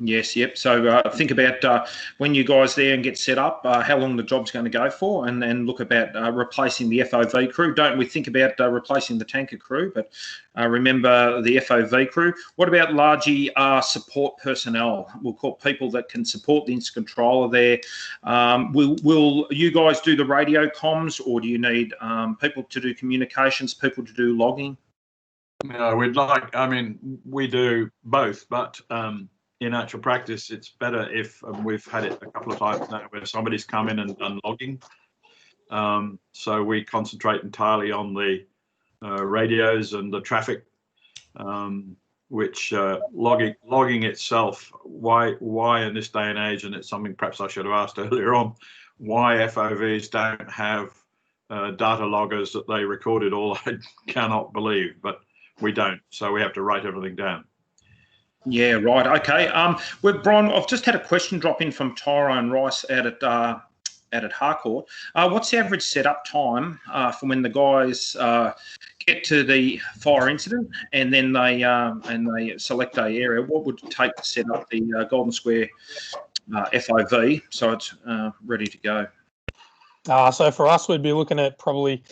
Yes, yep. So think about when you guys there and get set up, how long the job's going to go for, and then look about replacing the FOV crew. Don't we think about replacing the tanker crew, but remember the FOV crew. What about largely support personnel? We'll call people that can support the incident controller there. Will you guys do the radio comms, or do you need people to do communications, people to do logging? No, we do both, but in actual practice, it's better if we've had it a couple of times now where somebody's come in and done logging. So we concentrate entirely on the radios and the traffic, which logging itself, why in this day and age, and it's something perhaps I should have asked earlier on, why FOVs don't have data loggers that they recorded all, I cannot believe, but we don't. So we have to write everything down. Yeah, right. Okay. Bryan, I've just had a question drop in from Tyrone Rice out at Harcourt. What's the average setup time for when the guys get to the fire incident and then they select a area? What would it take to set up the Golden Square FOV so it's ready to go? So for us, we'd be looking at probably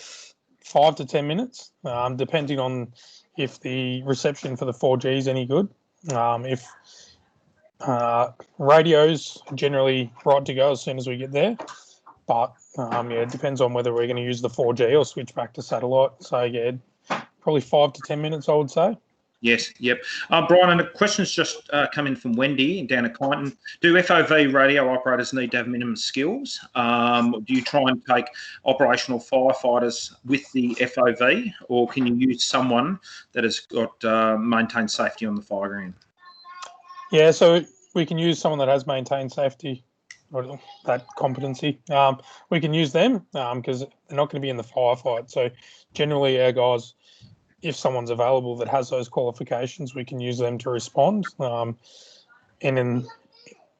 5 to 10 minutes, depending on if the reception for the 4G is any good. If radios generally right to go as soon as we get there, but yeah, it depends on whether we're going to use the 4G or switch back to satellite. So yeah, probably 5 to 10 minutes, I would say. Yes, yep. Bryan, and a question's just come in from Wendy down at Kyneton. Do FOV radio operators need to have minimum skills? Do you try and take operational firefighters with the FOV, or can you use someone that has got maintained safety on the fire ground? Yeah, so we can use someone that has maintained safety or that competency. We can use them because they're not going to be in the firefight. So generally our guys, if someone's available that has those qualifications, we can use them to respond. And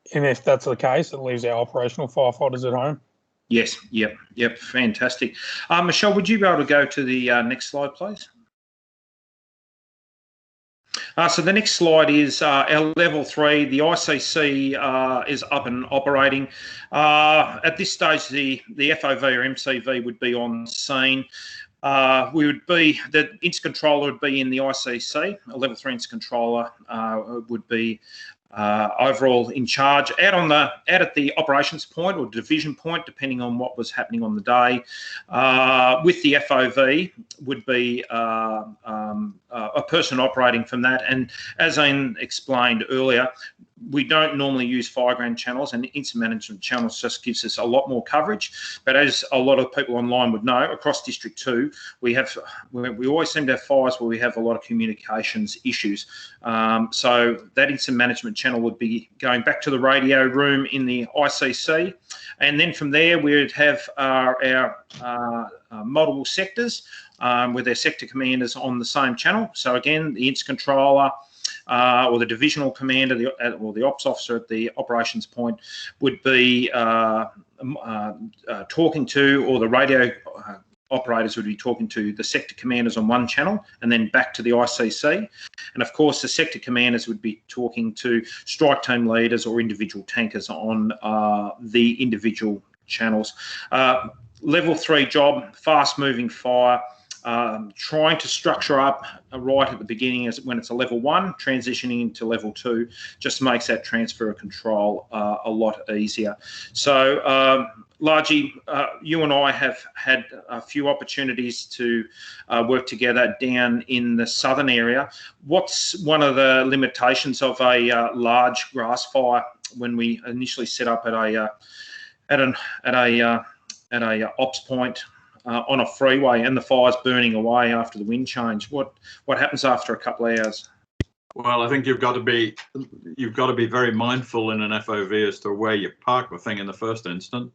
if that's the case, it leaves our operational firefighters at home. Yes, yep, fantastic. Michelle, would you be able to go to the next slide, please? So the next slide is our level 3. The ICC is up and operating. At this stage, the FOV or MCV would be on scene. The incident controller would be in the ICC. A level 3 incident controller would be overall in charge out at the operations point or division point, depending on what was happening on the day. With the FOV would be a person operating from that. And as Ian explained earlier, we don't normally use fireground channels, and incident management channels just gives us a lot more coverage. But as a lot of people online would know, across District 2, we always seem to have fires where we have a lot of communications issues. So that incident management channel would be going back to the radio room in the ICC. And then from there, we would have our multiple sectors with their sector commanders on the same channel. So again, the incident controller, or the divisional commander, or the ops officer at the operations point would be talking to, or the radio operators would be talking to the sector commanders on one channel and then back to the ICC. And of course, the sector commanders would be talking to strike team leaders or individual tankers on the individual channels. Level 3 job, fast moving fire. Trying to structure up right at the beginning when it's a level 1, transitioning into level 2 just makes that transfer of control a lot easier. So largely, you and I have had a few opportunities to work together down in the southern area. What's one of the limitations of a large grass fire when we initially set up at a at a ops point on a freeway, and the fire's burning away after the wind change. What happens after a couple of hours? Well, I think you've got to be very mindful in an FOV as to where you park the thing in the first instance.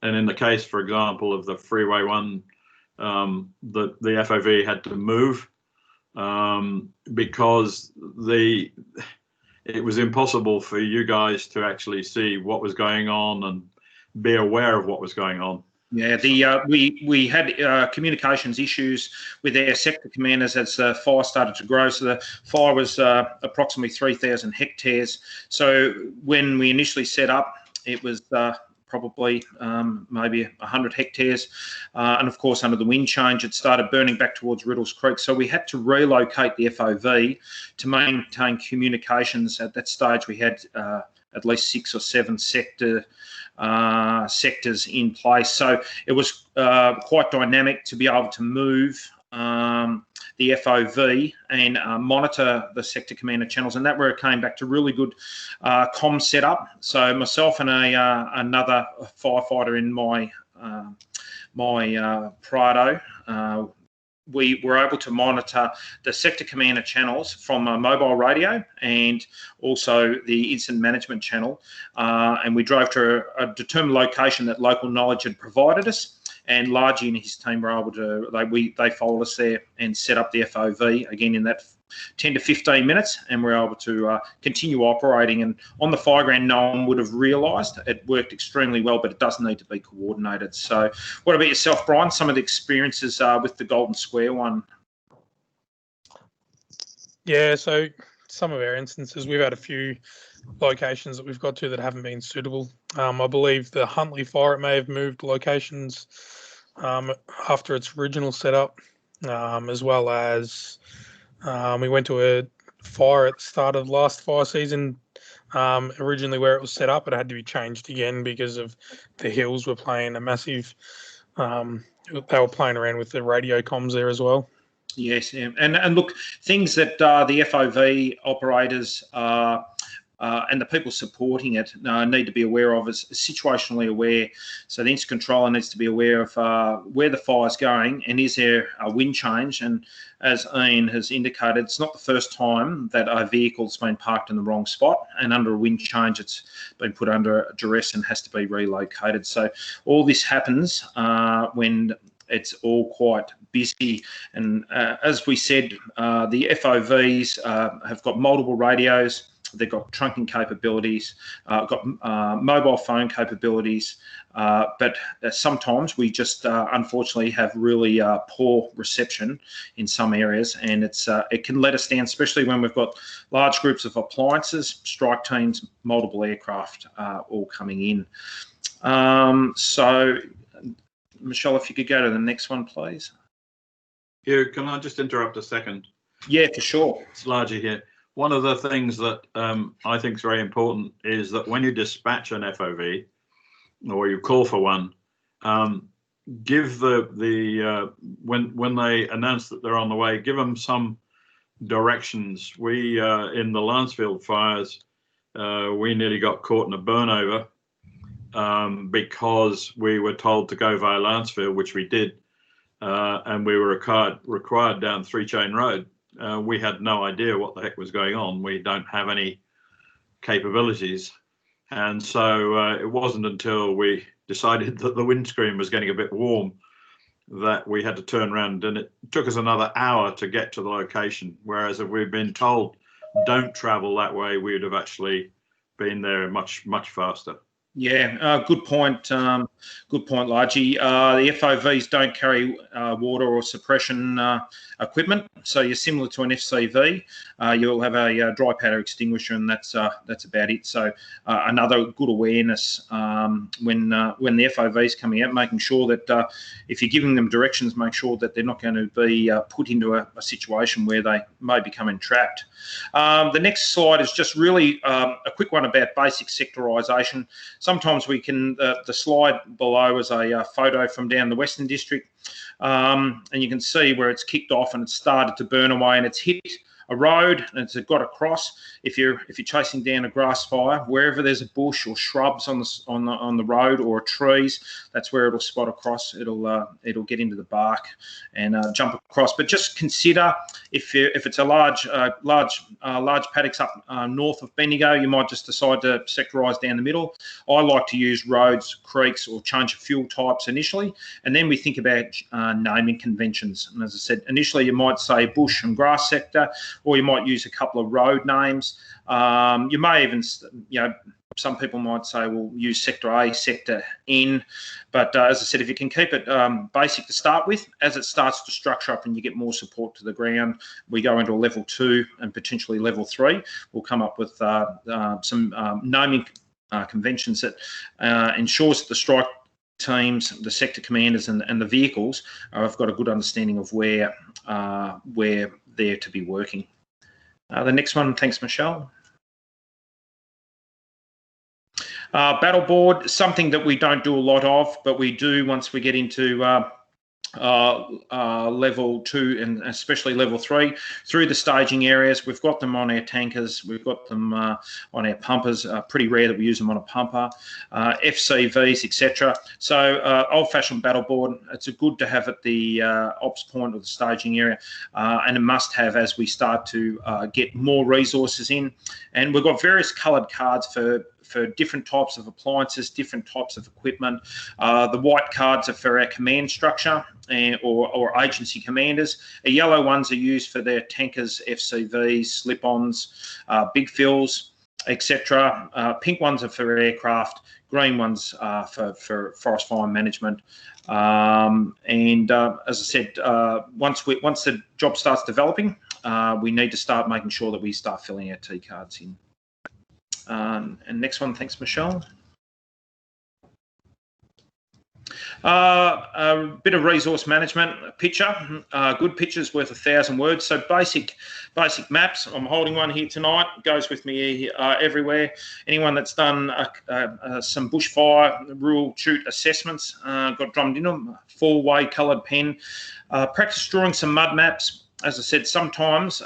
And in the case, for example, of the Freeway 1, the FOV had to move because it was impossible for you guys to actually see what was going on and be aware of what was going on. Yeah, we had communications issues with our sector commanders as the fire started to grow. So the fire was approximately 3,000 hectares. So when we initially set up, it was probably maybe 100 hectares. And of course, under the wind change, it started burning back towards Riddles Creek. So we had to relocate the FOV to maintain communications. At that stage, we had at least 6 or 7 sectors in place. So it was quite dynamic to be able to move the FOV and monitor the sector commander channels, and that where it came back to really good comm setup. So myself and another firefighter in my Prado, we were able to monitor the sector commander channels from a mobile radio and also the incident management channel, and we drove to a determined location that local knowledge had provided us. And Largy and his team were able to, they followed us there and set up the FOV again in that 10 to 15 minutes, and we're able to continue operating. And on the fireground, no one would have realised. It worked extremely well, but it does need to be coordinated. So what about yourself, Bryan? Some of the experiences with the Golden Square one? Yeah, so some of our instances, we've had a few locations that we've got to that haven't been suitable. I believe the Huntley fire, it may have moved locations after its original setup, as well as we went to a fire at the start of last fire season. Originally where it was set up, it had to be changed again because of the hills were playing a massive, they were playing around with the radio comms there as well. Yes, yeah. And look, things that the FOV operators and the people supporting it need to be aware of is situationally aware. So the incident controller needs to be aware of where the fire's going and is there a wind change. And as Ian has indicated, it's not the first time that a vehicle's been parked in the wrong spot, and under a wind change, it's been put under duress and has to be relocated. So all this happens when it's all quite busy. And as we said, the FOVs have got multiple radios. They've got trunking capabilities, got mobile phone capabilities, but sometimes we just unfortunately have really poor reception in some areas, and it can let us down, especially when we've got large groups of appliances, strike teams, multiple aircraft all coming in. So, Michelle, if you could go to the next one, please. Hugh, can I just interrupt a second? Yeah, for sure. It's Largy here. One of the things that I think is very important is that when you dispatch an FOV or you call for one, give when they announce that they're on the way, give them some directions. We in the Lancefield fires, we nearly got caught in a burnover because we were told to go via Lancefield, which we did, and we were required down 3 Chain Road. We had no idea what the heck was going on. We don't have any capabilities. And so it wasn't until we decided that the windscreen was getting a bit warm that we had to turn around, and it took us another hour to get to the location. Whereas if we'd been told don't travel that way, we would have actually been there much, much faster. Yeah, good point. Good point, Largy. The FOVs don't carry water or suppression equipment, so you're similar to an FCV. You'll have a dry powder extinguisher, and that's about it. So another good awareness when the FOVs coming out, making sure that if you're giving them directions, make sure that they're not going to be put into a situation where they may become entrapped. The next slide is just really a quick one about basic sectorisation. Sometimes we can, the slide below is a photo from down the Western District, and you can see where it's kicked off and it's started to burn away, and it's hit a road and it's got a cross, if you're chasing down a grass fire, wherever there's a bush or shrubs on the road or trees, that's where it'll spot across. It'll get into the bark and jump across. But just consider if it's a large paddocks up north of Bendigo, you might just decide to sectorise down the middle. I like to use roads, creeks, or change of fuel types initially, and then we think about naming conventions. And as I said, initially you might say bush and grass sector, or you might use a couple of road names. You may even, some people might say, well, use sector A, sector N. But as I said, if you can keep it basic to start with, as it starts to structure up and you get more support to the ground, we go into a level 2 and potentially level 3. We'll come up with some naming conventions that ensures that the strike teams, the sector commanders and the vehicles have got a good understanding of where they're to be working. The next one, thanks, Michelle. Battle board, something that we don't do a lot of, but we do once we get into level 2 and especially level 3 through the staging areas. We've got them on our tankers, we've got them on our pumpers. Pretty rare that we use them on a pumper, FCVs, etc. So old-fashioned battle board, it's a good to have at the ops point or the staging area, and a must-have as we start to get more resources in. And we've got various coloured cards for different types of appliances, different types of equipment. The white cards are for our command structure or agency commanders. The yellow ones are used for their tankers, FCVs, slip-ons, big fills, etc. Pink ones are for aircraft. Green ones for forest fire management. As I said, once the job starts developing, we need to start making sure that we start filling our T cards in. And next one, thanks, Michelle. A bit of resource management. Picture, good picture's worth 1,000 words. So basic maps. I'm holding one here tonight. Goes with me everywhere. Anyone that's done some bushfire rural chute assessments got drummed in them. 4-way coloured pen. Practice drawing some mud maps. As I said, sometimes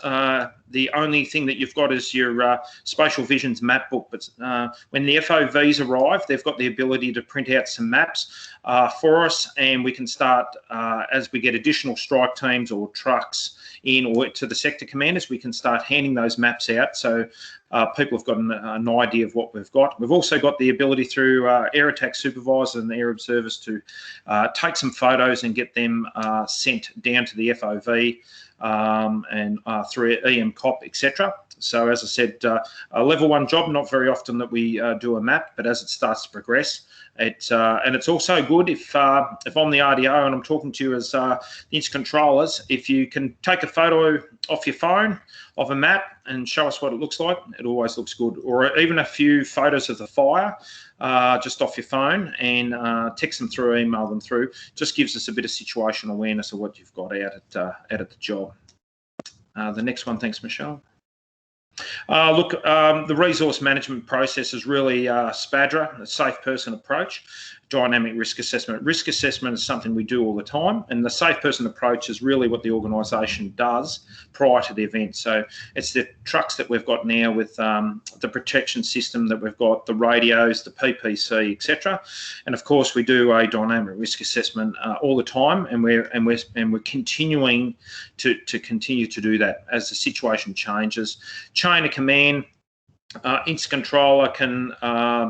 the only thing that you've got is your Spatial Visions map book. But when the FOVs arrive, they've got the ability to print out some maps for us, and we can start, as we get additional strike teams or trucks in or to the sector commanders, we can start handing those maps out. So people have got an idea of what we've got. We've also got the ability through air attack supervisors and the air observers to take some photos and get them sent down to the FOV. And through EM COP, etc. So as I said, a level 1 job, not very often that we do a map, but as it starts to progress, and it's also good if I'm the RDO and I'm talking to you as the incident controllers, if you can take a photo off your phone of a map and show us what it looks like, it always looks good. Or even a few photos of the fire just off your phone and text them through, email them through, just gives us a bit of situational awareness of what you've got out at the job. The next one, thanks, Michelle. Look, the resource management process is really SPADRA, a safe person approach, dynamic risk assessment. Risk assessment is something we do all the time, and the safe person approach is really what the organisation does prior to the event. So it's the trucks that we've got now with the protection system that we've got, the radios, the PPC, etc. And of course, we do a dynamic risk assessment all the time, and we're continuing to continue to do that as the situation changes. Chain of command. Incident controller can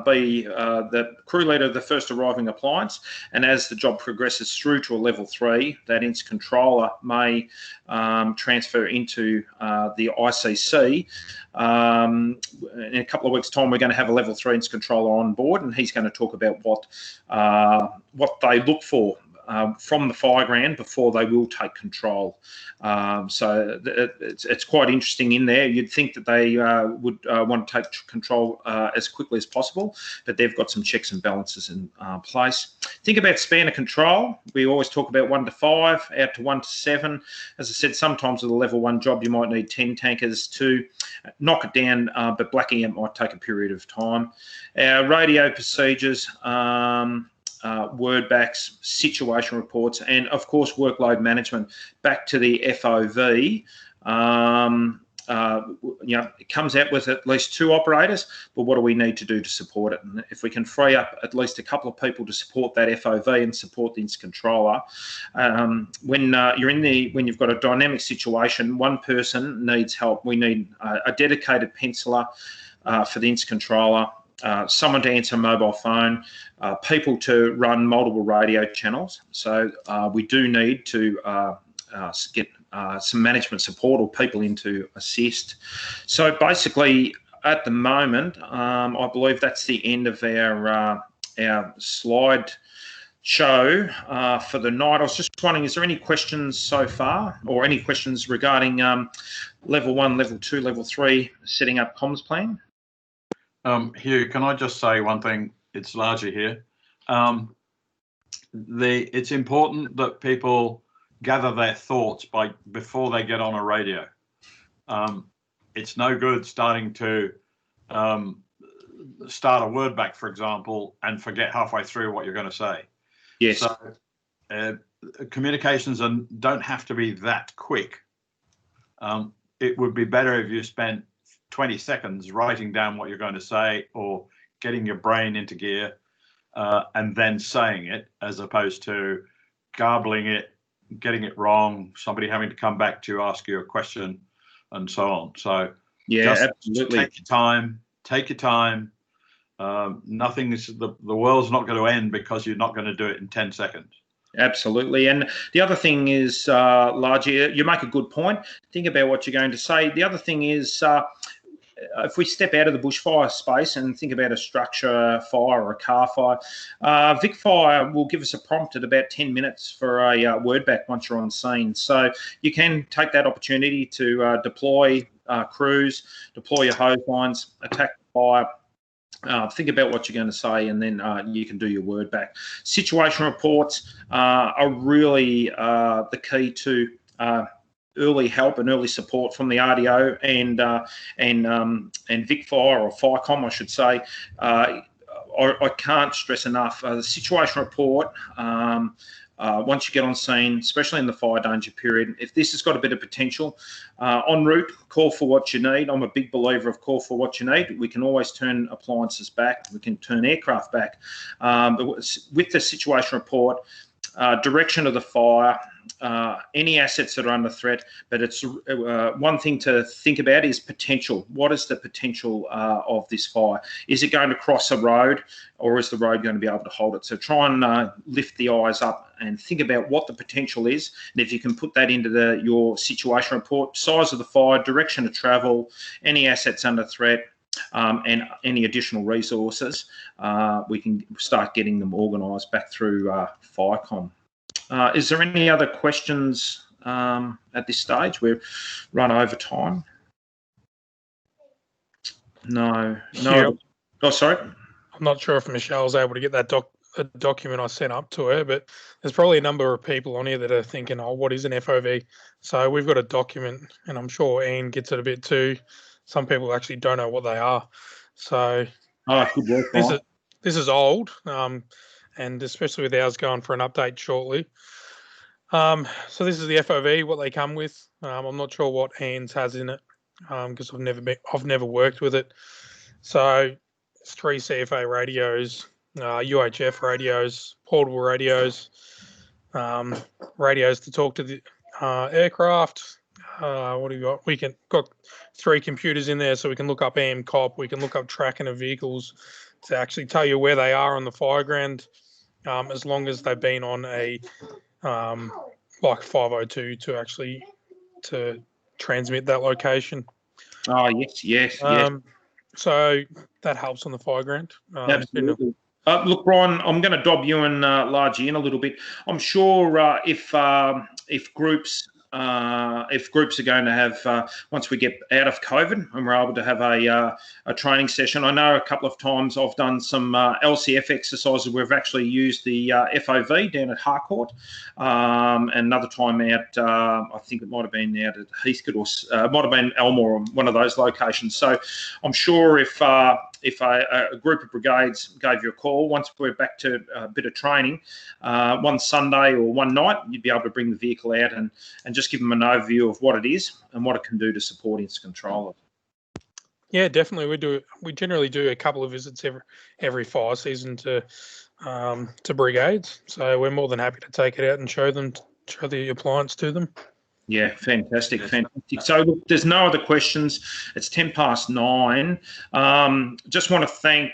be the crew leader of the first arriving appliance, and as the job progresses through to a level 3, that incident controller may transfer into the ICC. In a couple of weeks' time, we're going to have a level 3 incident controller on board, and he's going to talk about what they look for from the fireground before they will take control. So it's quite interesting in there. You'd think that they would want to take control as quickly as possible, but they've got some checks and balances in place. Think about span of control. We always talk about 1 to 5, out to 1 to 7. As I said, sometimes with a level 1 job, you might need 10 tankers to knock it down, but blacking it might take a period of time. Our radio procedures, word backs, situation reports, and of course workload management back to the FOV. it comes out with at least 2 operators, but what do we need to do to support it? And if we can free up at least a couple of people to support that FOV and support the instance controller, when you've got a dynamic situation, one person needs help. We need a dedicated penciler for the instance controller, someone to answer a mobile phone, people to run multiple radio channels. So we do need to get some management support or people in to assist. So basically, at the moment, I believe that's the end of our slide show for the night. I was just wondering, is there any questions so far, or any questions regarding level 1, level 2, level 3 setting up comms plan? Hugh, can I just say one thing? It's largely here. It's important that people gather their thoughts before they get on a radio. It's no good starting to start a word back, for example, and forget halfway through what you're going to say. Yes. So communications don't have to be that quick. It would be better if you spent 20 seconds writing down what you're going to say, or getting your brain into gear and then saying it, as opposed to garbling it, getting it wrong, somebody having to come back to ask you a question, and so on. So yeah, just absolutely. Take your time. Nothing is the world's not going to end because you're not going to do it in 10 seconds. Absolutely. And the other thing is, largely, you make a good point. Think about what you're going to say. The other thing is, if we step out of the bushfire space and think about a structure fire or a car fire, Vic Fire will give us a prompt at about 10 minutes for a word back once you're on scene. So you can take that opportunity to deploy crews, deploy your hose lines, attack the fire. Think about what you're going to say, and then you can do your word back. Situation reports are really the key to early help and early support from the RDO and Vic Fire, or Firecom, I should say. I can't stress enough the situation report. Once you get on scene, especially in the fire danger period, if this has got a bit of potential, en route, call for what you need. I'm a big believer of call for what you need. We can always turn appliances back. We can turn aircraft back. But with the situation report, direction of the fire, any assets that are under threat, but it's one thing to think about is potential. What is the potential of this fire? Is it going to cross a road, or is the road going to be able to hold it? So try and lift the eyes up and think about what the potential is. And if you can put that into your situation report, size of the fire, direction of travel, any assets under threat, and any additional resources, we can start getting them organised back through Firecom. Is there any other questions at this stage? We've run over time. No. Yeah. Oh, sorry. I'm not sure if Michelle's able to get that document I sent up to her, but there's probably a number of people on here that are thinking, oh, what is an FOV? So we've got a document, and I'm sure Ian gets it a bit too. Some people actually don't know what they are. So good work, this is old, and especially with ours going for an update shortly. So this is the FOV, what they come with. I'm not sure what Ian's has in it, because I've never worked with it. So it's 3 CFA radios, UHF radios, portable radios, radios to talk to the aircraft. What do we got? We got 3 computers in there, so we can look up AMCOP, we can look up tracking of vehicles to actually tell you where they are on the fire ground, as long as they've been on a like 502 to transmit that location. Oh, yes. So that helps on the fire ground. Absolutely. Look, Bryan, I'm going to dob you and Largy in a little bit. I'm sure if groups are going to have, once we get out of COVID and we're able to have a training session, I know a couple of times I've done some LCF exercises where we've actually used the FOV down at Harcourt, and another time out, I think it might have been out at Heathcote, or it might have been Elmore, one of those locations. So I'm sure if if a group of brigades gave you a call, once we're back to a bit of training, one Sunday or one night, you'd be able to bring the vehicle out and just give them an overview of what it is and what it can do to support incident control. Yeah, definitely. We generally do a couple of visits every fire season to brigades. So we're more than happy to take it out and show the appliance to them. Yeah, fantastic. So look, there's no other questions. It's 9:10. Just want to thank.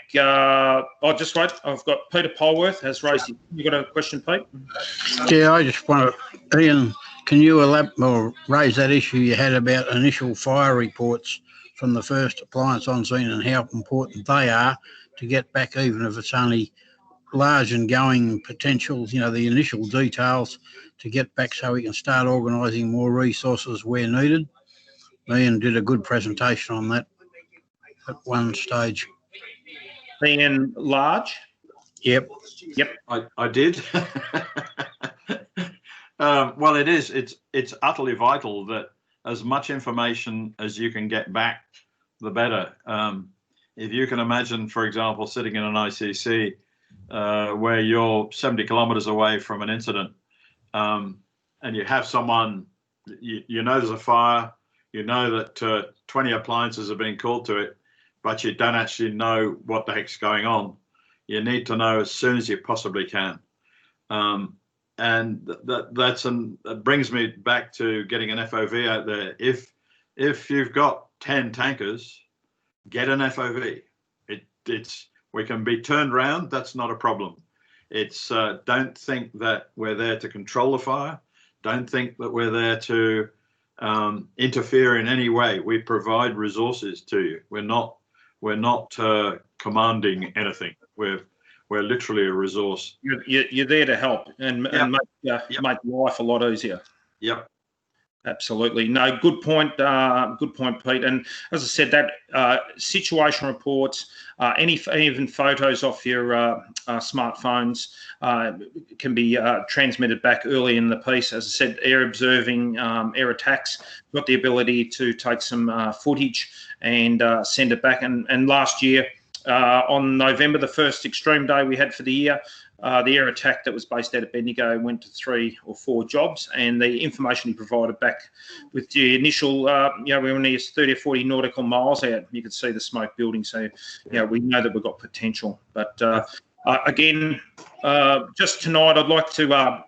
Just wait. I've got Peter Polworth has raised. You got a question, Pete? Yeah, I just want to, Ian, can you elaborate or raise that issue you had about initial fire reports from the first appliance on scene and how important they are to get back, even if it's only large and going potentials, the initial details to get back so we can start organising more resources where needed. Ian did a good presentation on that at one stage. Being large? Yep. I did. Well, it's utterly vital that as much information as you can get back, the better. If you can imagine, for example, sitting in an ICC where you're 70 kilometres away from an incident, and you have someone, you know there's a fire, you know that 20 appliances are being called to it, but you don't actually know what the heck's going on. You need to know as soon as you possibly can. And that brings me back to getting an FOV out there. If you've got 10 tankers, get an FOV. We can be turned around. That's not a problem. It's don't think that we're there to control the fire. Don't think that we're there to interfere in any way. We provide resources to you. We're not commanding anything. We're literally a resource. You're there to help and make life a lot easier. Yep. Absolutely. No, good point. Good point, Pete. And as I said, that situation reports, even photos off your smartphones can be transmitted back early in the piece. As I said, air observing, air attacks, got the ability to take some footage and send it back. And last year, on November, the first extreme day we had for the year, the air attack that was based out of Bendigo went to 3 or 4 jobs, and the information he provided back with the initial, we were only 30 or 40 nautical miles out. You could see the smoke building, so we know that we've got potential. But again, just tonight, I'd like to,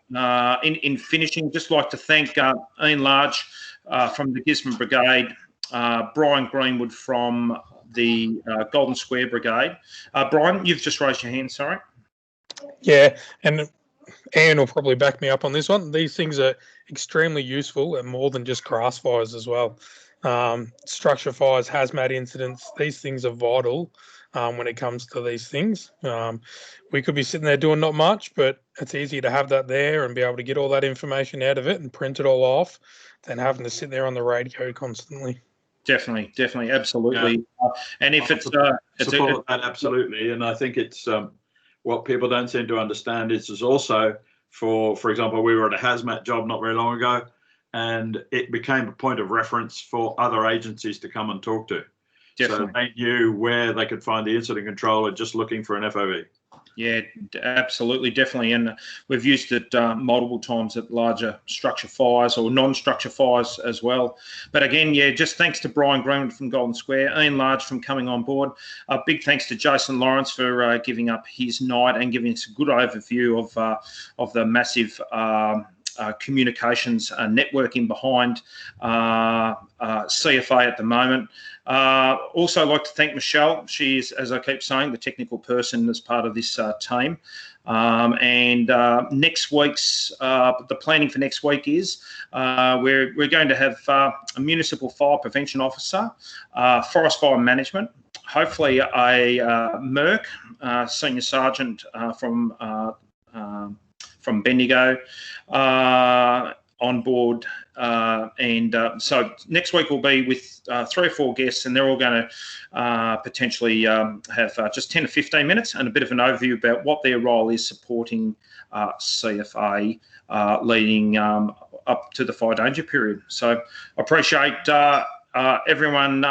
in finishing, just like to thank Ian Large from the Gisborne Brigade, Bryan Greenwood from the Golden Square Brigade. Bryan, you've just raised your hand, sorry. Yeah, and Anne will probably back me up on this one. These things are extremely useful and more than just grass fires as well. Structure fires, hazmat incidents, these things are vital when it comes to these things. We could be sitting there doing not much, but it's easier to have that there and be able to get all that information out of it and print it all off than having to sit there on the radio constantly. Definitely, absolutely. And if it's support that, absolutely. And I think it's what people don't seem to understand is also for example, we were at a hazmat job not very long ago, and it became a point of reference for other agencies to come and talk to. Definitely. So they knew where they could find the incident controller just looking for an FOV. Yeah, absolutely, definitely. And we've used it multiple times at larger structure fires or non-structure fires as well. But again, just thanks to Bryan Greenwood from Golden Square, Ian Large from coming on board. Big thanks to Jason Lawrence for giving up his night and giving us a good overview of the massive communications networking behind CFA at the moment. Also like to thank Michelle. She's, as I keep saying, the technical person as part of this team. And next week's, the planning for next week is we're going to have a municipal fire prevention officer, forest fire management, hopefully a Merc, senior sergeant from Bendigo on board. So next week will be with 3 or 4 guests, and they're all going to potentially have just 10 to 15 minutes and a bit of an overview about what their role is supporting CFA leading up to the fire danger period. So I appreciate everyone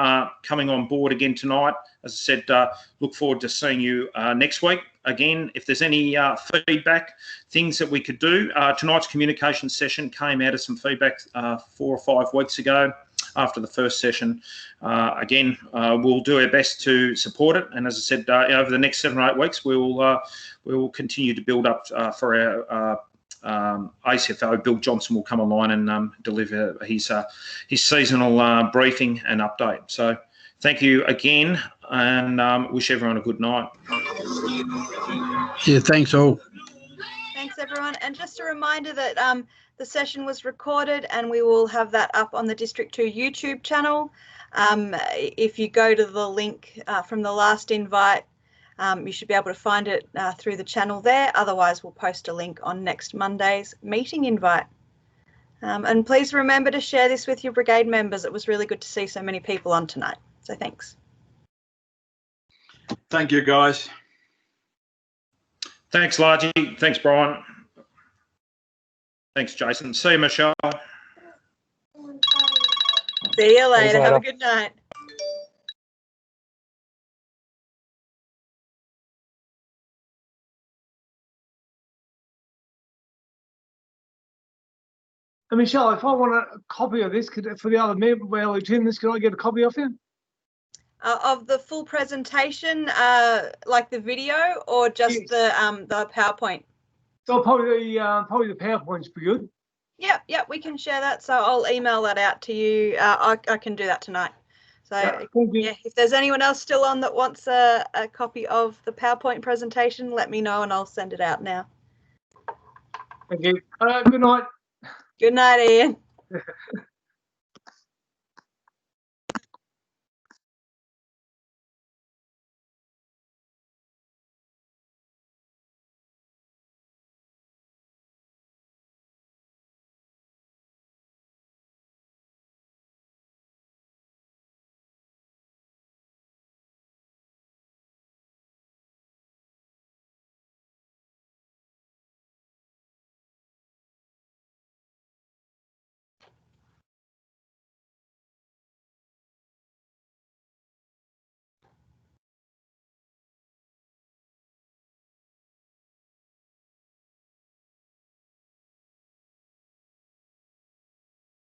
coming on board again tonight. As I said, look forward to seeing you next week. Again, if there's any feedback, things that we could do. Tonight's communication session came out of some feedback 4 or 5 weeks ago after the first session. Again, we'll do our best to support it. And as I said, over the next 7 or 8 weeks, we will continue to build up for our ACFO. Bill Johnson will come online and deliver his seasonal briefing and update. So thank you again, and wish everyone a good night. Yeah, thanks all. Thanks, everyone. And just a reminder that the session was recorded and we will have that up on the District 2 YouTube channel. If you go to the link from the last invite, you should be able to find it through the channel there. Otherwise, we'll post a link on next Monday's meeting invite. And please remember to share this with your brigade members. It was really good to see so many people on tonight. So thanks. Thank you, guys. Thanks, Largie. Thanks, Bryan. Thanks, Jason. See you, Michelle. See you later. Have a good night. Michelle, if I want a copy of this for the other member attendants, can I get a copy of you? Of the full presentation, like the video, or just the PowerPoint? So probably the PowerPoint's be good. Yep, we can share that. So I'll email that out to you. I can do that tonight. So yeah, if there's anyone else still on that wants a copy of the PowerPoint presentation, let me know and I'll send it out now. Thank you. Good night. Good night, Ian.